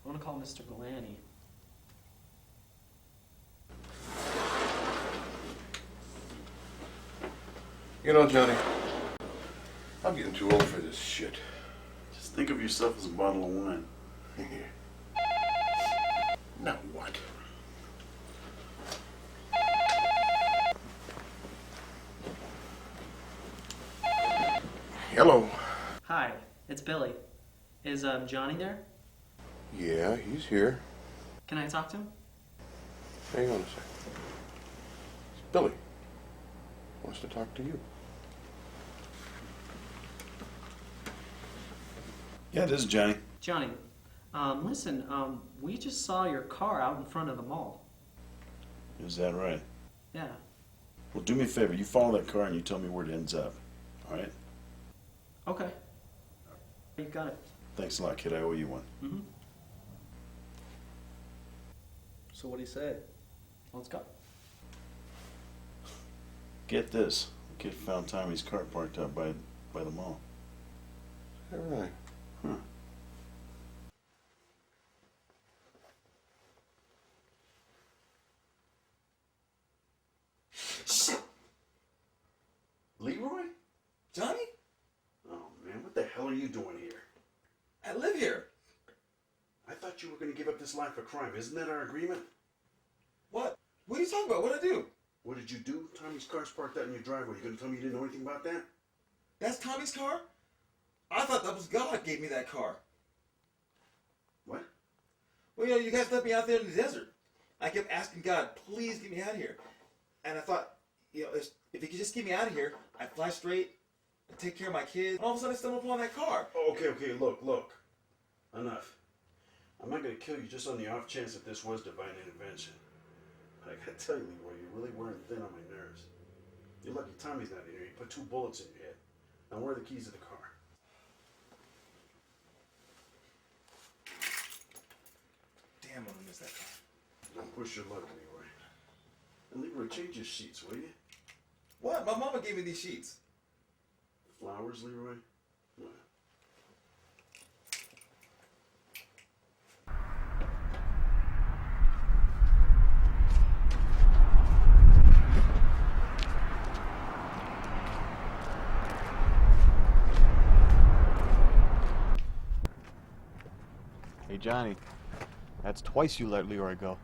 I want to call Mr. Galani. You know, Johnny, I'm getting too old for this shit. Just think of yourself as a bottle of wine. Now what? Hello. Hi, it's Billy. Is Johnny there? Yeah, he's here. Can I talk to him? Hang on a sec. Billy wants to talk to you. Yeah, this is Johnny. Johnny, listen, we just saw your car out in front of the mall. Is that right? Yeah. Well, do me a favor. You follow that car and you tell me where it ends up. All right? Okay. You got it. Thanks a lot, kid. I owe you one. Mm-hmm. So what'd he say? Let's go. Get this. The kid found Tommy's car parked out by the mall. All right. Huh. Shit! Leroy? Johnny? Oh, man. What the hell are you doing here? I live here. I thought you were going to give up this life of crime. Isn't that our agreement? What? What are you talking about? What'd I do? What did you do? Tommy's car's parked out in your driveway. You going to tell me you didn't know anything about that? That's Tommy's car? I thought that was God gave me that car. What? Well, you know, you guys left me out there in the desert. I kept asking God, please get me out of here. And I thought, you know, if he could just get me out of here, I'd fly straight, I'd take care of my kids. And all of a sudden I stumbled upon that car. Oh, okay, look. Enough. I'm not going to kill you just on the off chance that this was divine intervention. But I got to tell you, Leroy, you're really wearing thin on my nerves. You're lucky Tommy's not in here. He put 2 bullets in your head. Now, where are the keys to the car? Damn, I'm gonna miss that car. Don't push your luck, Leroy. And Leroy, change your sheets, will you? What? My mama gave me these sheets. Flowers, Leroy? No. Hey, Johnny. That's twice you let Leroy go.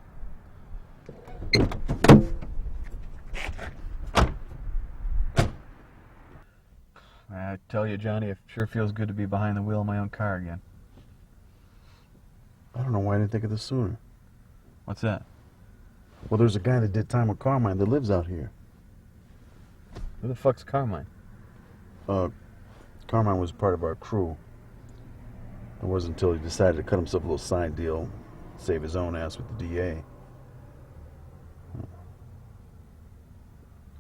I tell you, Johnny, it sure feels good to be behind the wheel of my own car again. I don't know why I didn't think of this sooner. What's that? Well, there's a guy that did time with Carmine that lives out here. Who the fuck's Carmine? Carmine was part of our crew. It wasn't until he decided to cut himself a little side deal, save his own ass with the DA.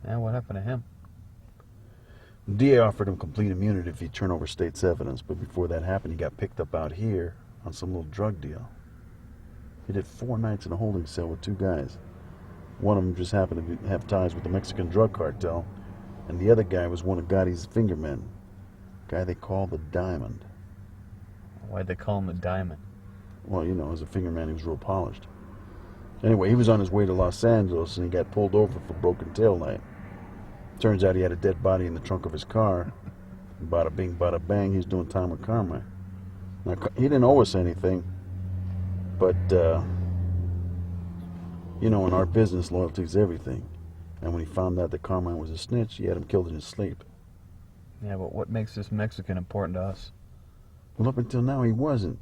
Yeah, what happened to him? The DA offered him complete immunity if he'd turn over state's evidence, but before that happened, he got picked up out here on some little drug deal. He did 4 nights in a holding cell with 2 guys. One of them just happened to have ties with the Mexican drug cartel, and the other guy was one of Gotti's fingermen, a guy they call the Diamond. Why'd they call him the Diamond? Well, you know, as a fingerman, he was real polished. Anyway, he was on his way to Los Angeles, and he got pulled over for broken taillight. Turns out he had a dead body in the trunk of his car. Bada bing, bada bang, he's doing time with Carmine. Now, he didn't owe us anything, but, you know, in our business, loyalty's everything. And when he found out that Carmine was a snitch, he had him killed in his sleep. Yeah, but what makes this Mexican important to us? Well, up until now, he wasn't.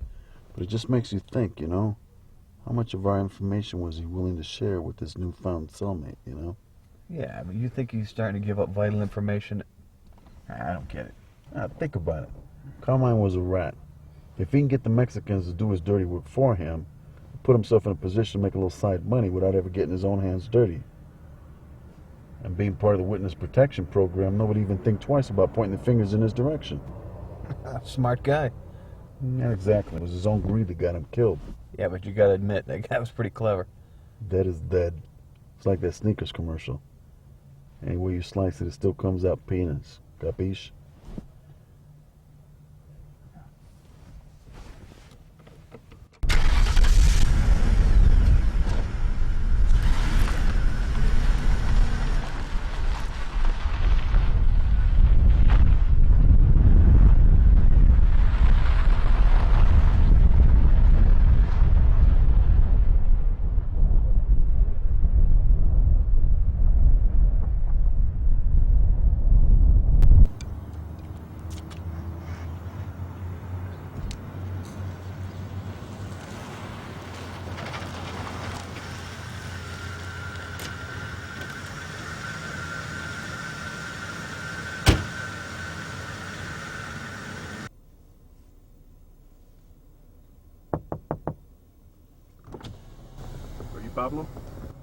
But it just makes you think, you know? How much of our information was he willing to share with this newfound cellmate, you know? Yeah, but you think he's starting to give up vital information? I don't get it. Think about it. Carmine was a rat. If he can get the Mexicans to do his dirty work for him, put himself in a position to make a little side money without ever getting his own hands dirty. And being part of the witness protection program, nobody even think twice about pointing the fingers in his direction. Smart guy. Yeah, exactly. It was his own greed that got him killed. Yeah, but you gotta admit, that guy was pretty clever. Dead is dead. It's like that sneakers commercial. Any way you slice it, it still comes out peanuts. Capiche? Pablo?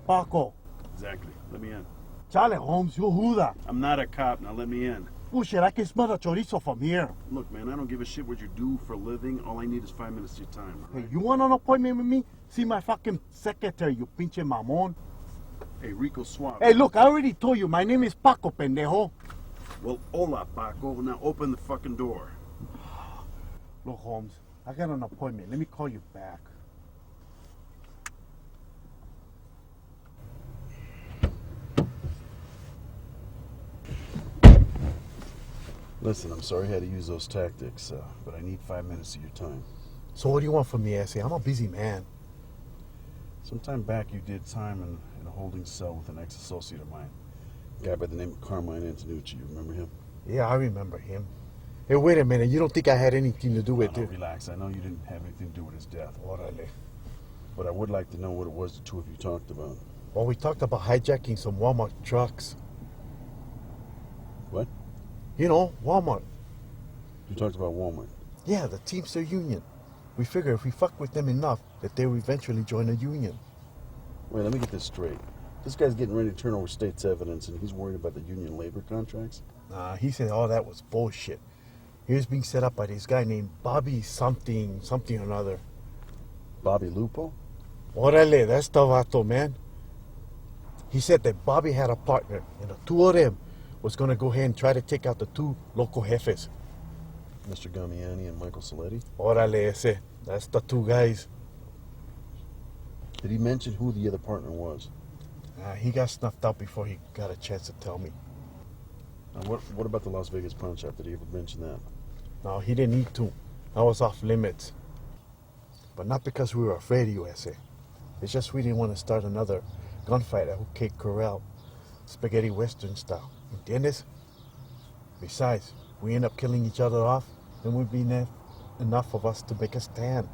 Paco. Exactly. Let me in. Charlie Holmes, you who that? I'm not a cop. Now let me in. Oh shit, I can smell the chorizo from here. Look, man, I don't give a shit what you do for a living. All I need is 5 minutes of your time. Hey, you want an appointment with me? See my fucking secretary, you pinche mamon. Hey, Rico Suave. Hey, look, I already told you, my name is Paco, pendejo. Well, hola, Paco. Now open the fucking door. Look, Holmes, I got an appointment. Let me call you back. Listen, I'm sorry I had to use those tactics, but I need 5 minutes of your time. So what do you want from me, Essie? I'm a busy man. Some time back, you did time in a holding cell with an ex-associate of mine. A guy by the name of Carmine Antonucci. You remember him? Yeah, I remember him. Hey, wait a minute. You don't think I had anything to do with it? Relax. I know you didn't have anything to do with his death. Orale. But I would like to know what it was the two of you talked about. Well, we talked about hijacking some Walmart trucks. What? You know, Walmart. You talked about Walmart? Yeah, the Teamster Union. We figure if we fuck with them enough, that they will eventually join a union. Wait, let me get this straight. This guy's getting ready to turn over state's evidence, and he's worried about the union labor contracts? Nah, he said all that was bullshit. He was being set up by this guy named Bobby something or another. Bobby Lupo? Orale, that's the vato, man. He said that Bobby had a partner, and the two of them was going to go ahead and try to take out the two local jefes. Mr. Gamiani and Michael Saletti? Orale, ese. That's the two guys. Did he mention who the other partner was? He got snuffed out before he got a chance to tell me. Now, what about the Las Vegas pawn shop? Did he ever mention that? No, he didn't need to. That was off limits. But not because we were afraid of you, ese. It's just we didn't want to start another gunfight at Cape Corral, spaghetti western style. ¿Entiendes? Besides, we end up killing each other off, then would be enough of us to make a stand.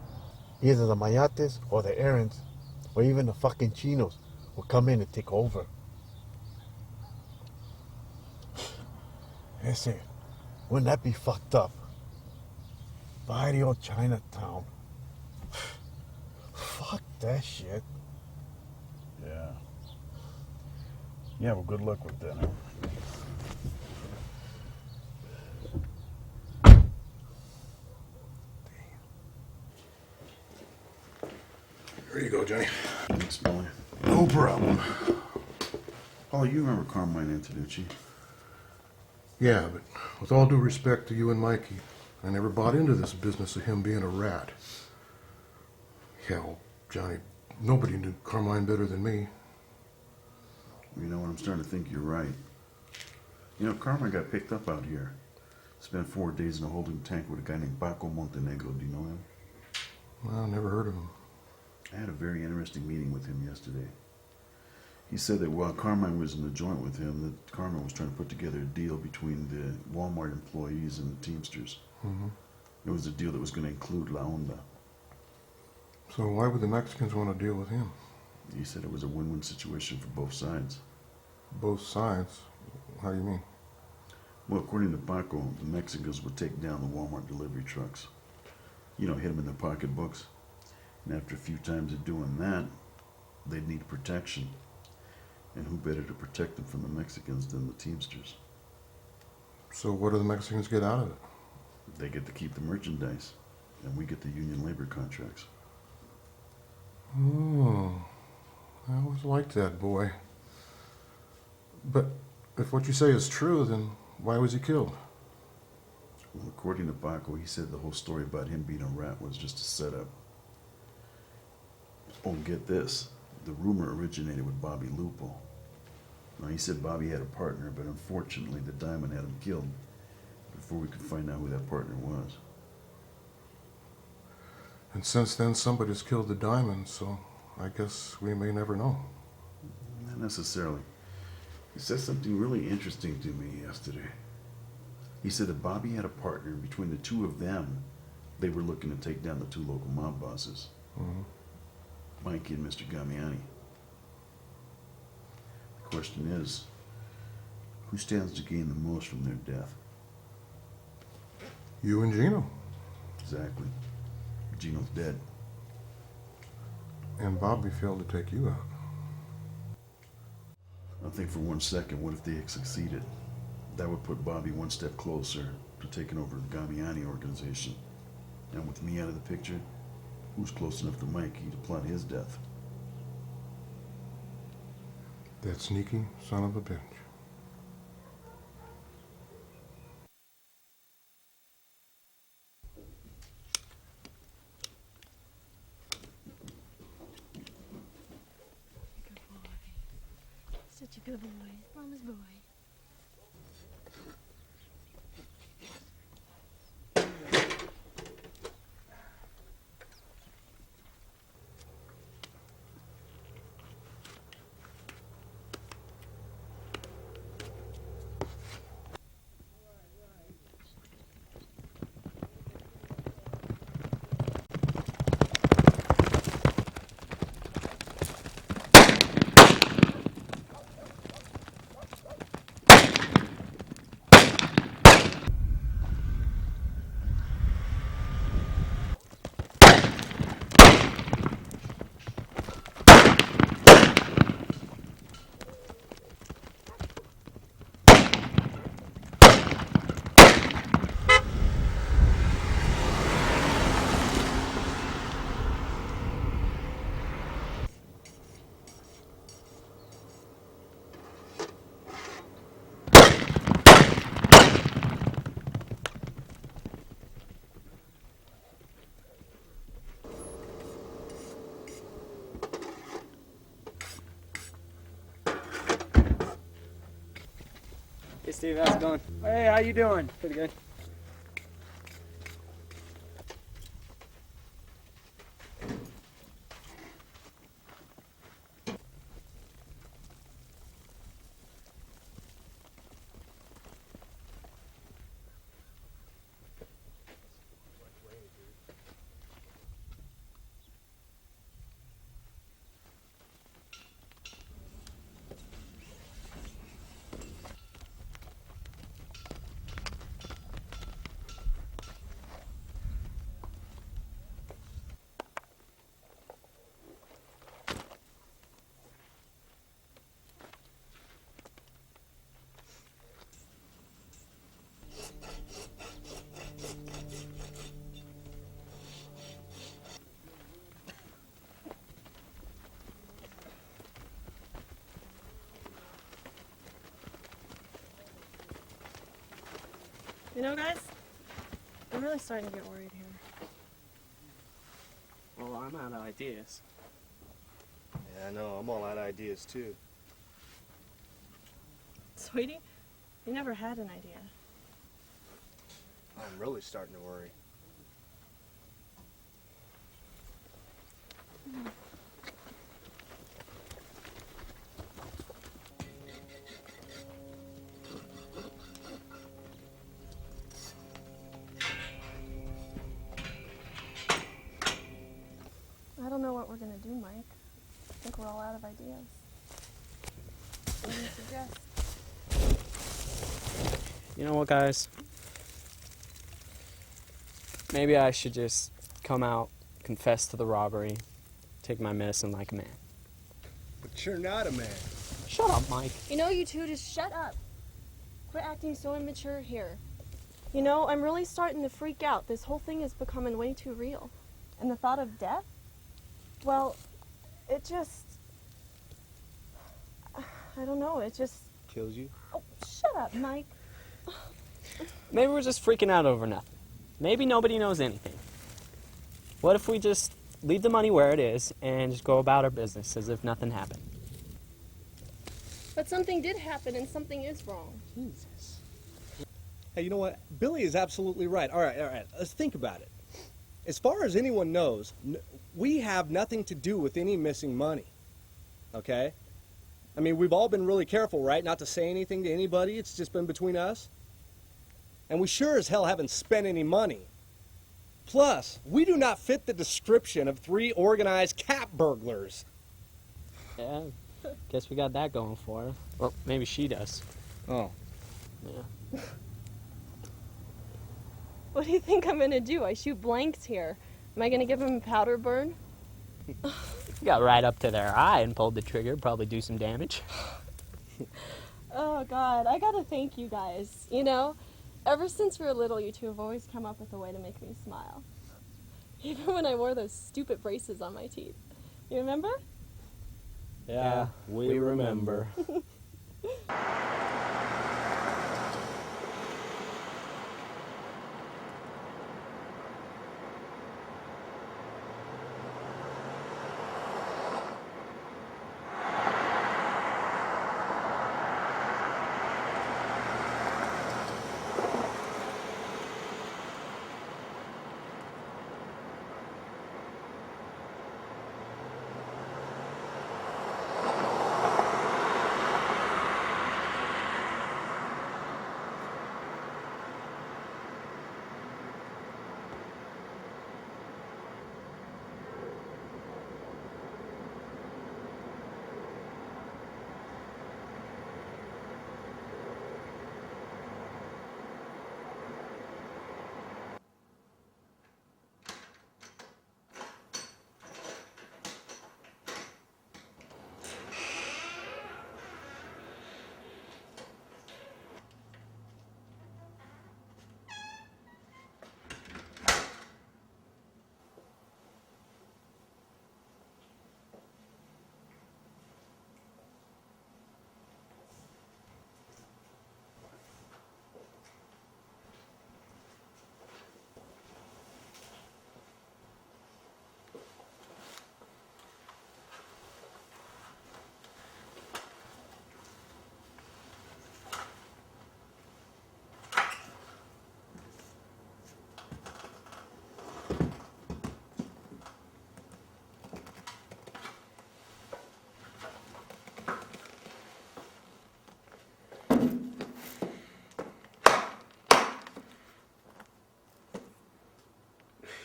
Either the Mayates or the Arans, or even the fucking Chinos, will come in and take over. Ese, wouldn't that be fucked up? Barrio Chinatown. Fuck that shit. Yeah. Yeah, well, good luck with that. Huh? Here you go, Johnny. Thanks, Molly. No problem. Oh, you remember Carmine Antonucci? Yeah, but with all due respect to you and Mikey, I never bought into this business of him being a rat. Yeah, well, Johnny, nobody knew Carmine better than me. You know what, I'm starting to think you're right. You know, Carmine got picked up out here. Spent 4 days in a holding tank with a guy named Paco Montenegro. Do you know him? Well, I never heard of him. I had a very interesting meeting with him yesterday. He said that while Carmine was in the joint with him, that Carmine was trying to put together a deal between the Walmart employees and the Teamsters. Mm-hmm. It was a deal that was going to include La Onda. So why would the Mexicans want to deal with him? He said it was a win-win situation for both sides. Both sides? How do you mean? Well, according to Paco, the Mexicans would take down the Walmart delivery trucks. You know, hit them in their pocketbooks. And after a few times of doing that, they'd need protection. And who better to protect them from the Mexicans than the Teamsters? So what do the Mexicans get out of it? They get to keep the merchandise, and we get the union labor contracts. Oh, I always liked that boy. But if what you say is true, then why was he killed? Well, according to Paco, he said the whole story about him being a rat was just a setup. Oh, and get this. The rumor originated with Bobby Lupo. Now, he said Bobby had a partner, but unfortunately the diamond had him killed before we could find out who that partner was. And since then, somebody's killed the diamond, so I guess we may never know. Not necessarily. He said something really interesting to me yesterday. He said that Bobby had a partner. Between the two of them, they were looking to take down the two local mob bosses, Mikey and Mr. Gamiani. The question is, who stands to gain the most from their death? You and Gino. Exactly. Gino's dead. And Bobby failed to take you out. I think for 1 second, what if they had succeeded? That would put Bobby one step closer to taking over the Gamiani organization. And with me out of the picture, who's close enough to Mikey to plot his death? That sneaky son of a bitch. Such a good boy. Mama's boy. Steve. How's it going? Hey, how you doing? Pretty good. You know, guys, I'm really starting to get worried here. Well, I'm out of ideas. Yeah, I know. I'm all out of ideas, too. Sweetie, you never had an idea. I'm really starting to worry. I don't know what we're gonna do, Mike. I think we're all out of ideas. What do you suggest? You know what, guys? Maybe I should just come out, confess to the robbery, take my medicine like a man. But you're not a man. Shut up, Mike. You know, you two, just shut up. Quit acting so immature here. You know, I'm really starting to freak out. This whole thing is becoming way too real. And the thought of death? Well, it just... I don't know, it just... Kills you? Oh, shut up, Mike. Maybe we're just freaking out over nothing. Maybe nobody knows anything. What if we just leave the money where it is and just go about our business as if nothing happened? But something did happen and something is wrong. Jesus. Hey, you know what? Billy is absolutely right. All right. Let's think about it. As far as anyone knows, we have nothing to do with any missing money. Okay? I mean, we've all been really careful, right? Not to say anything to anybody. It's just been between us. And we sure as hell haven't spent any money. Plus, we do not fit the description of 3 organized cat burglars. Yeah, guess we got that going for her. Well, maybe she does. Oh. Yeah. What do you think I'm gonna do? I shoot blanks here. Am I gonna give him a powder burn? Got right up to their eye and pulled the trigger, probably do some damage. Oh, God, I gotta thank you guys. You know, ever since we were little, you two have always come up with a way to make me smile. Even when I wore those stupid braces on my teeth. You remember? Yeah, we remember.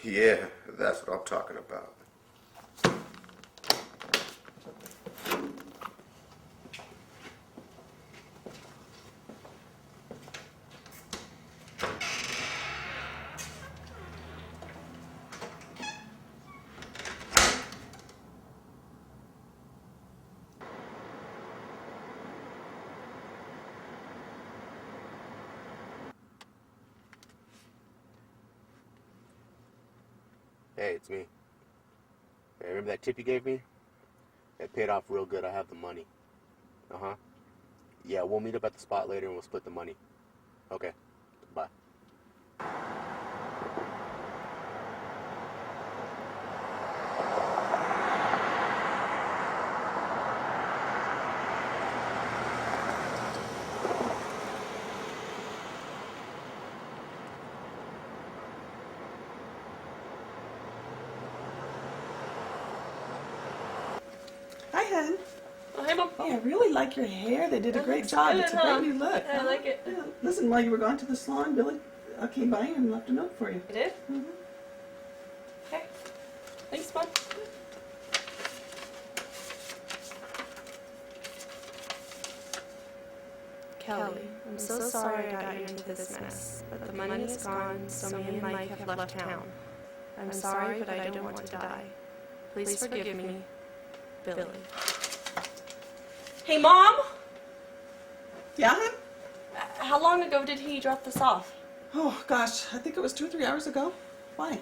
Yeah, that's what I'm talking about. Hey, it's me. Hey, remember that tip you gave me? It paid off real good. I have the money. Uh-huh. Yeah, we'll meet up at the spot later and we'll split the money. Okay. Bye. Hi, hon. Oh, hey, Mom. Hey, I really like your hair. They did a It great looks job. good, It's a huh? great new look. I like it. Yeah. Listen, while you were gone to the salon, Billy came by and left a note for you. You did? Mm-hmm. Okay. Thanks, Mom. Kelly, I'm so sorry I got you into this mess, but the money is gone, so me and Mike have left town. I'm sorry, but I don't want to die. Please forgive me, Billy. Hey, Mom! Yeah, hon? How long ago did he drop this off? Oh, gosh. I think it was 2 or 3 hours ago. Why?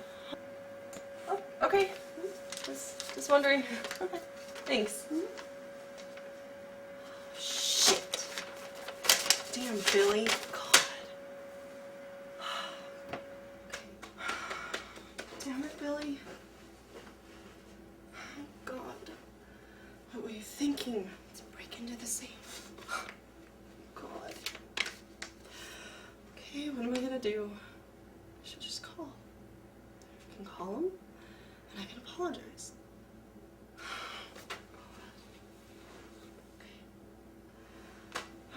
Oh, okay. Just wondering. Okay. Thanks. Shit. Damn, Billy. God. Damn it, Billy. Oh, God. What were you thinking? Let's break into the safe. God. Okay, what am I gonna do? I should just call. I can call him, and I can apologize.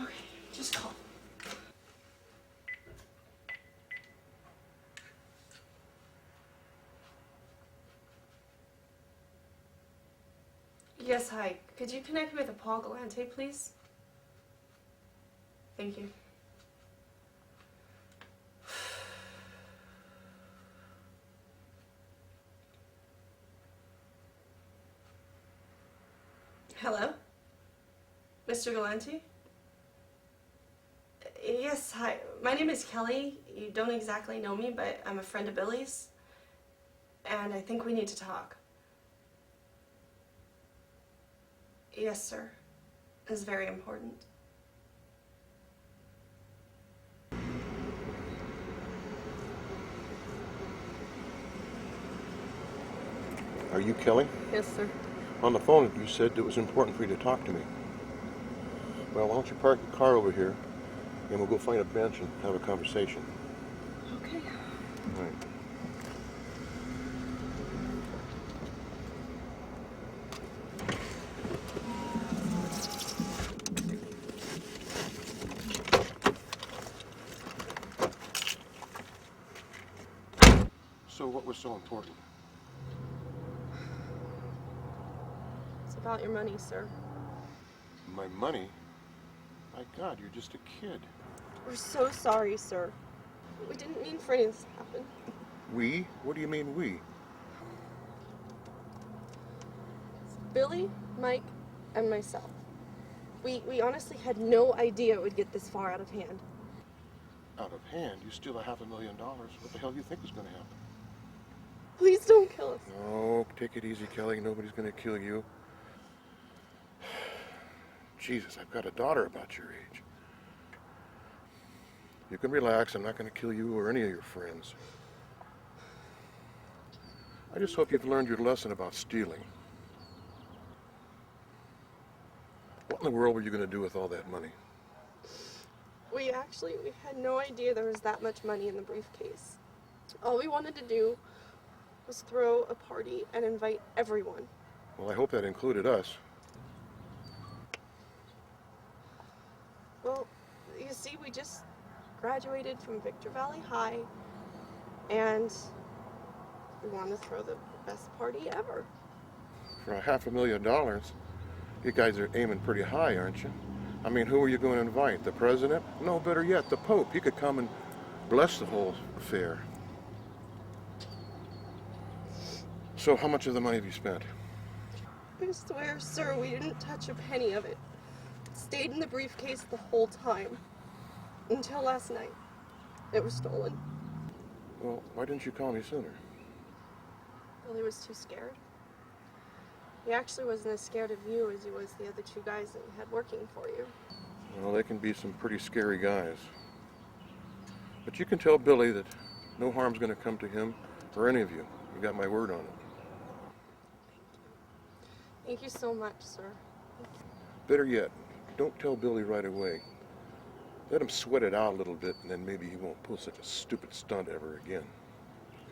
Okay, just call. Yes, hi. Could you connect me with Paul Galante, please? Thank you. Hello? Mr. Galante? Yes, hi. My name is Kelly. You don't exactly know me, but I'm a friend of Billy's. And I think we need to talk. Yes, sir. It's very important. Are you Kelly? Yes, sir. On the phone, you said it was important for you to talk to me. Well, why don't you park the car over here, and we'll go find a bench and have a conversation. Okay. All right. So what was so important? It's about your money, sir. My money? My God, you're just a kid. We're so sorry, sir. We didn't mean for any of this to happen. We? What do you mean we? It's Billy, Mike, and myself. We honestly had no idea it would get this far out of hand. Out of hand? You steal $500,000. What the hell do you think is going to happen? Please don't kill us. No, take it easy, Kelly. Nobody's going to kill you. Jesus, I've got a daughter about your age. You can relax. I'm not going to kill you or any of your friends. I just hope you've learned your lesson about stealing. What in the world were you going to do with all that money? We had no idea there was that much money in the briefcase. All we wanted to do was throw a party and invite everyone. Well, I hope that included us. Well, you see, we just graduated from Victor Valley High, and We want to throw the best party ever. For $500,000, you guys are aiming pretty high, aren't you? I mean, who are you going to invite? The president? No, better yet, the Pope. He could come and bless the whole affair. So how much of the money have you spent? I swear, sir, we didn't touch a penny of it. It stayed in the briefcase the whole time. Until last night. It was stolen. Well, why didn't you call me sooner? Billy was too scared. He actually wasn't as scared of you as he was the other two guys that you had working for you. Well, they can be some pretty scary guys. But you can tell Billy that no harm's going to come to him or any of you. You got my word on it. Thank you so much, sir. Better yet, don't tell Billy right away. Let him sweat it out a little bit, and then maybe he won't pull such a stupid stunt ever again.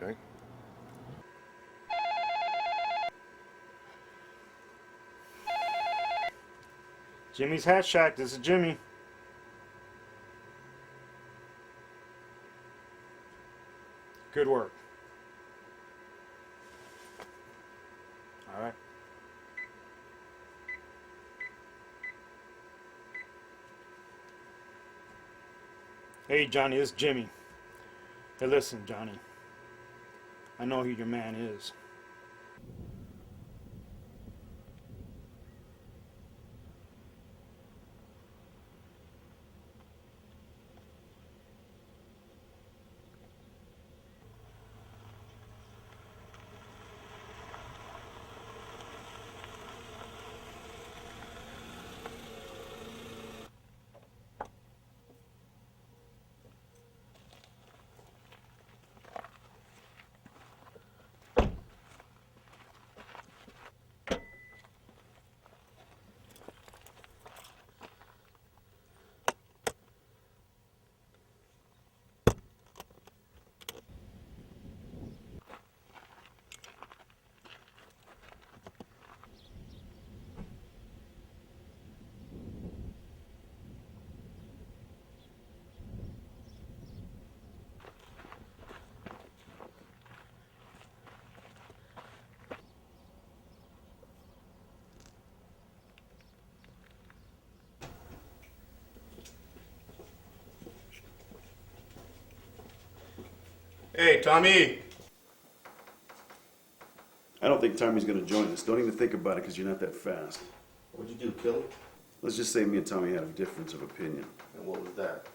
Okay? Jimmy's Hat Shack, this is Jimmy. Good work. All right. Hey, Johnny, this is Jimmy. Hey, listen, Johnny. I know who your man is. Hey, Tommy! I don't think Tommy's gonna join us. Don't even think about it because you're not that fast. What'd you do, kill him? Let's just say me and Tommy had a difference of opinion. And what was that?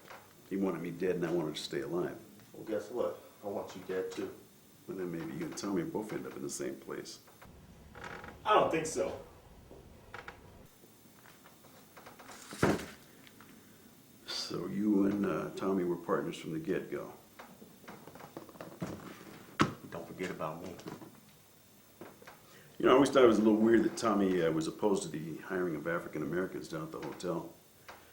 He wanted me dead and I wanted to stay alive. Well, guess what? I want you dead too. Well, then maybe you and Tommy both end up in the same place. I don't think so. So you and Tommy were partners from the get-go. Don't forget about me. You know, I always thought it was a little weird that Tommy was opposed to the hiring of African Americans down at the hotel.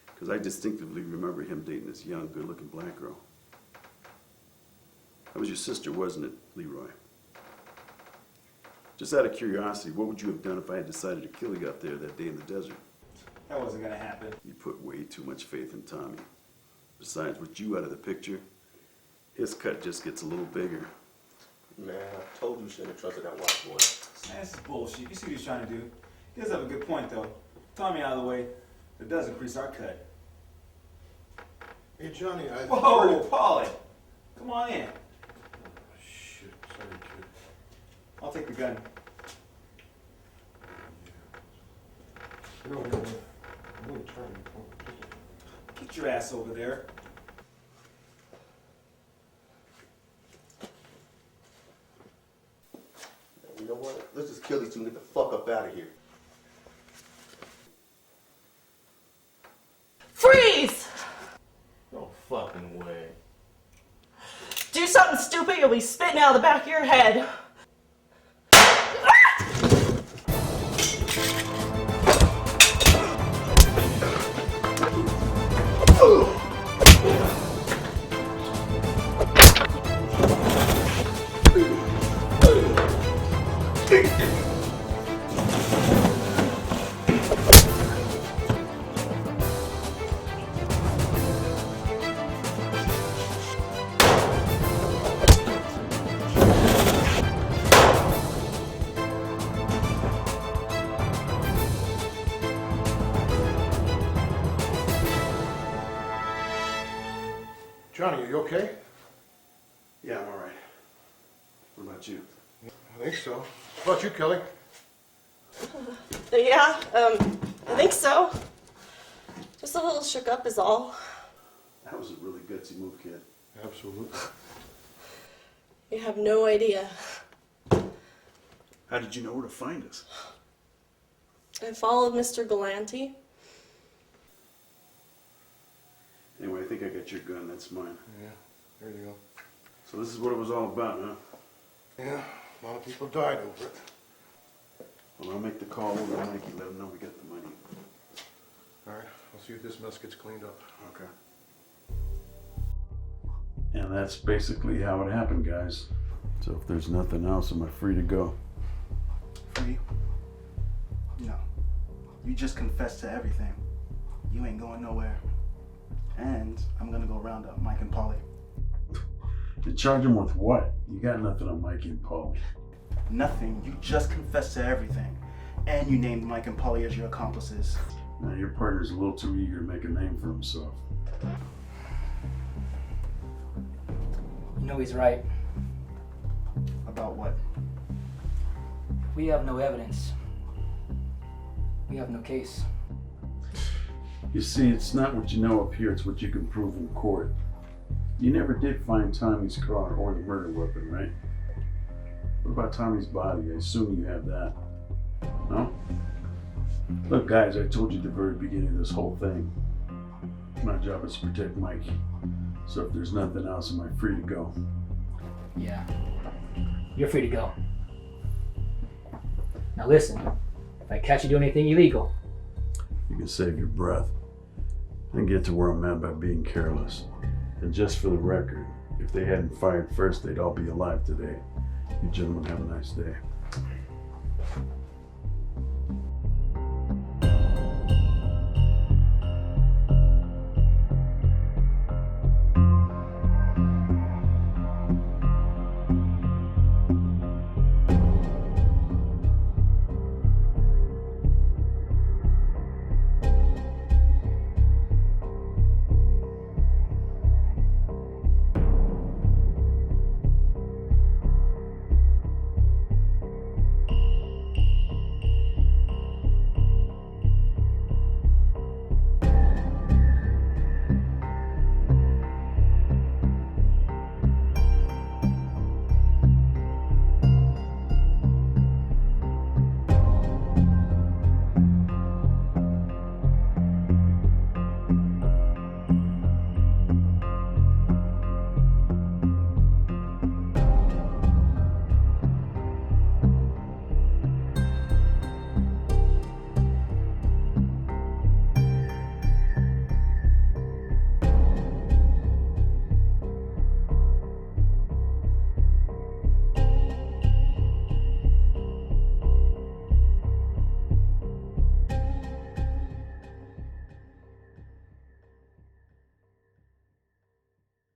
Because I distinctively remember him dating this young, good-looking black girl. That was your sister, wasn't it, Leroy? Just out of curiosity, what would you have done if I had decided to kill you out there that day in the desert? That wasn't gonna happen. You put way too much faith in Tommy. Besides, with you out of the picture, his cut just gets a little bigger. Man, I told you shouldn't have trusted that white boy. Man, this is bullshit. You see what he's trying to do. He does have a good point, though. Tommy out of the way, that does increase our cut. Hey, Johnny, I... Whoa, Polly! Come on in. Shit, sorry, kid. I'll take the gun. No, I'm gonna try and... Get your ass over there. You know what? Let's just kill these two and get the fuck up out of here. Freeze! No fucking way. Do something stupid, you'll be spitting out of the back of your head. Johnny, are you okay? Yeah, I'm alright. What about you? I think so. What about you, Kelly? Yeah, I think so. Just a little shook up is all. That was a really gutsy move, kid. Absolutely. You have no idea. How did you know where to find us? I followed Mr. Galanti. Anyway, I think I got your gun. That's mine. Yeah, there you go. So this is what it was all about, huh? Yeah, a lot of people died over it. Well, I'll make the call over to Mikey. Let him know we got the money. All right, I'll see if this mess gets cleaned up. Okay. And that's basically how it happened, guys. So if there's nothing else, am I free to go? Free? No. You just confessed to everything. You ain't going nowhere. And I'm gonna go round up Mike and Polly. To charge him with what? You got nothing on Mikey and Polly. Nothing. You just confessed to everything. And you named Mike and Polly as your accomplices. Now, your partner's a little too eager to make a name for himself. You know he's right. About what? We have no evidence. We have no case. You see, it's not what you know up here, it's what you can prove in court. You never did find Tommy's car or the murder weapon, right? What about Tommy's body? I assume you have that. No? Look, guys, I told you at the very beginning of this whole thing. My job is to protect Mike. So if there's nothing else, am I free to go? Yeah. You're free to go. Now listen, if I catch you doing anything illegal, You can save your breath and get to where I'm at by being careless. And just for the record, if they hadn't fired first, they'd all be alive today. You gentlemen have a nice day.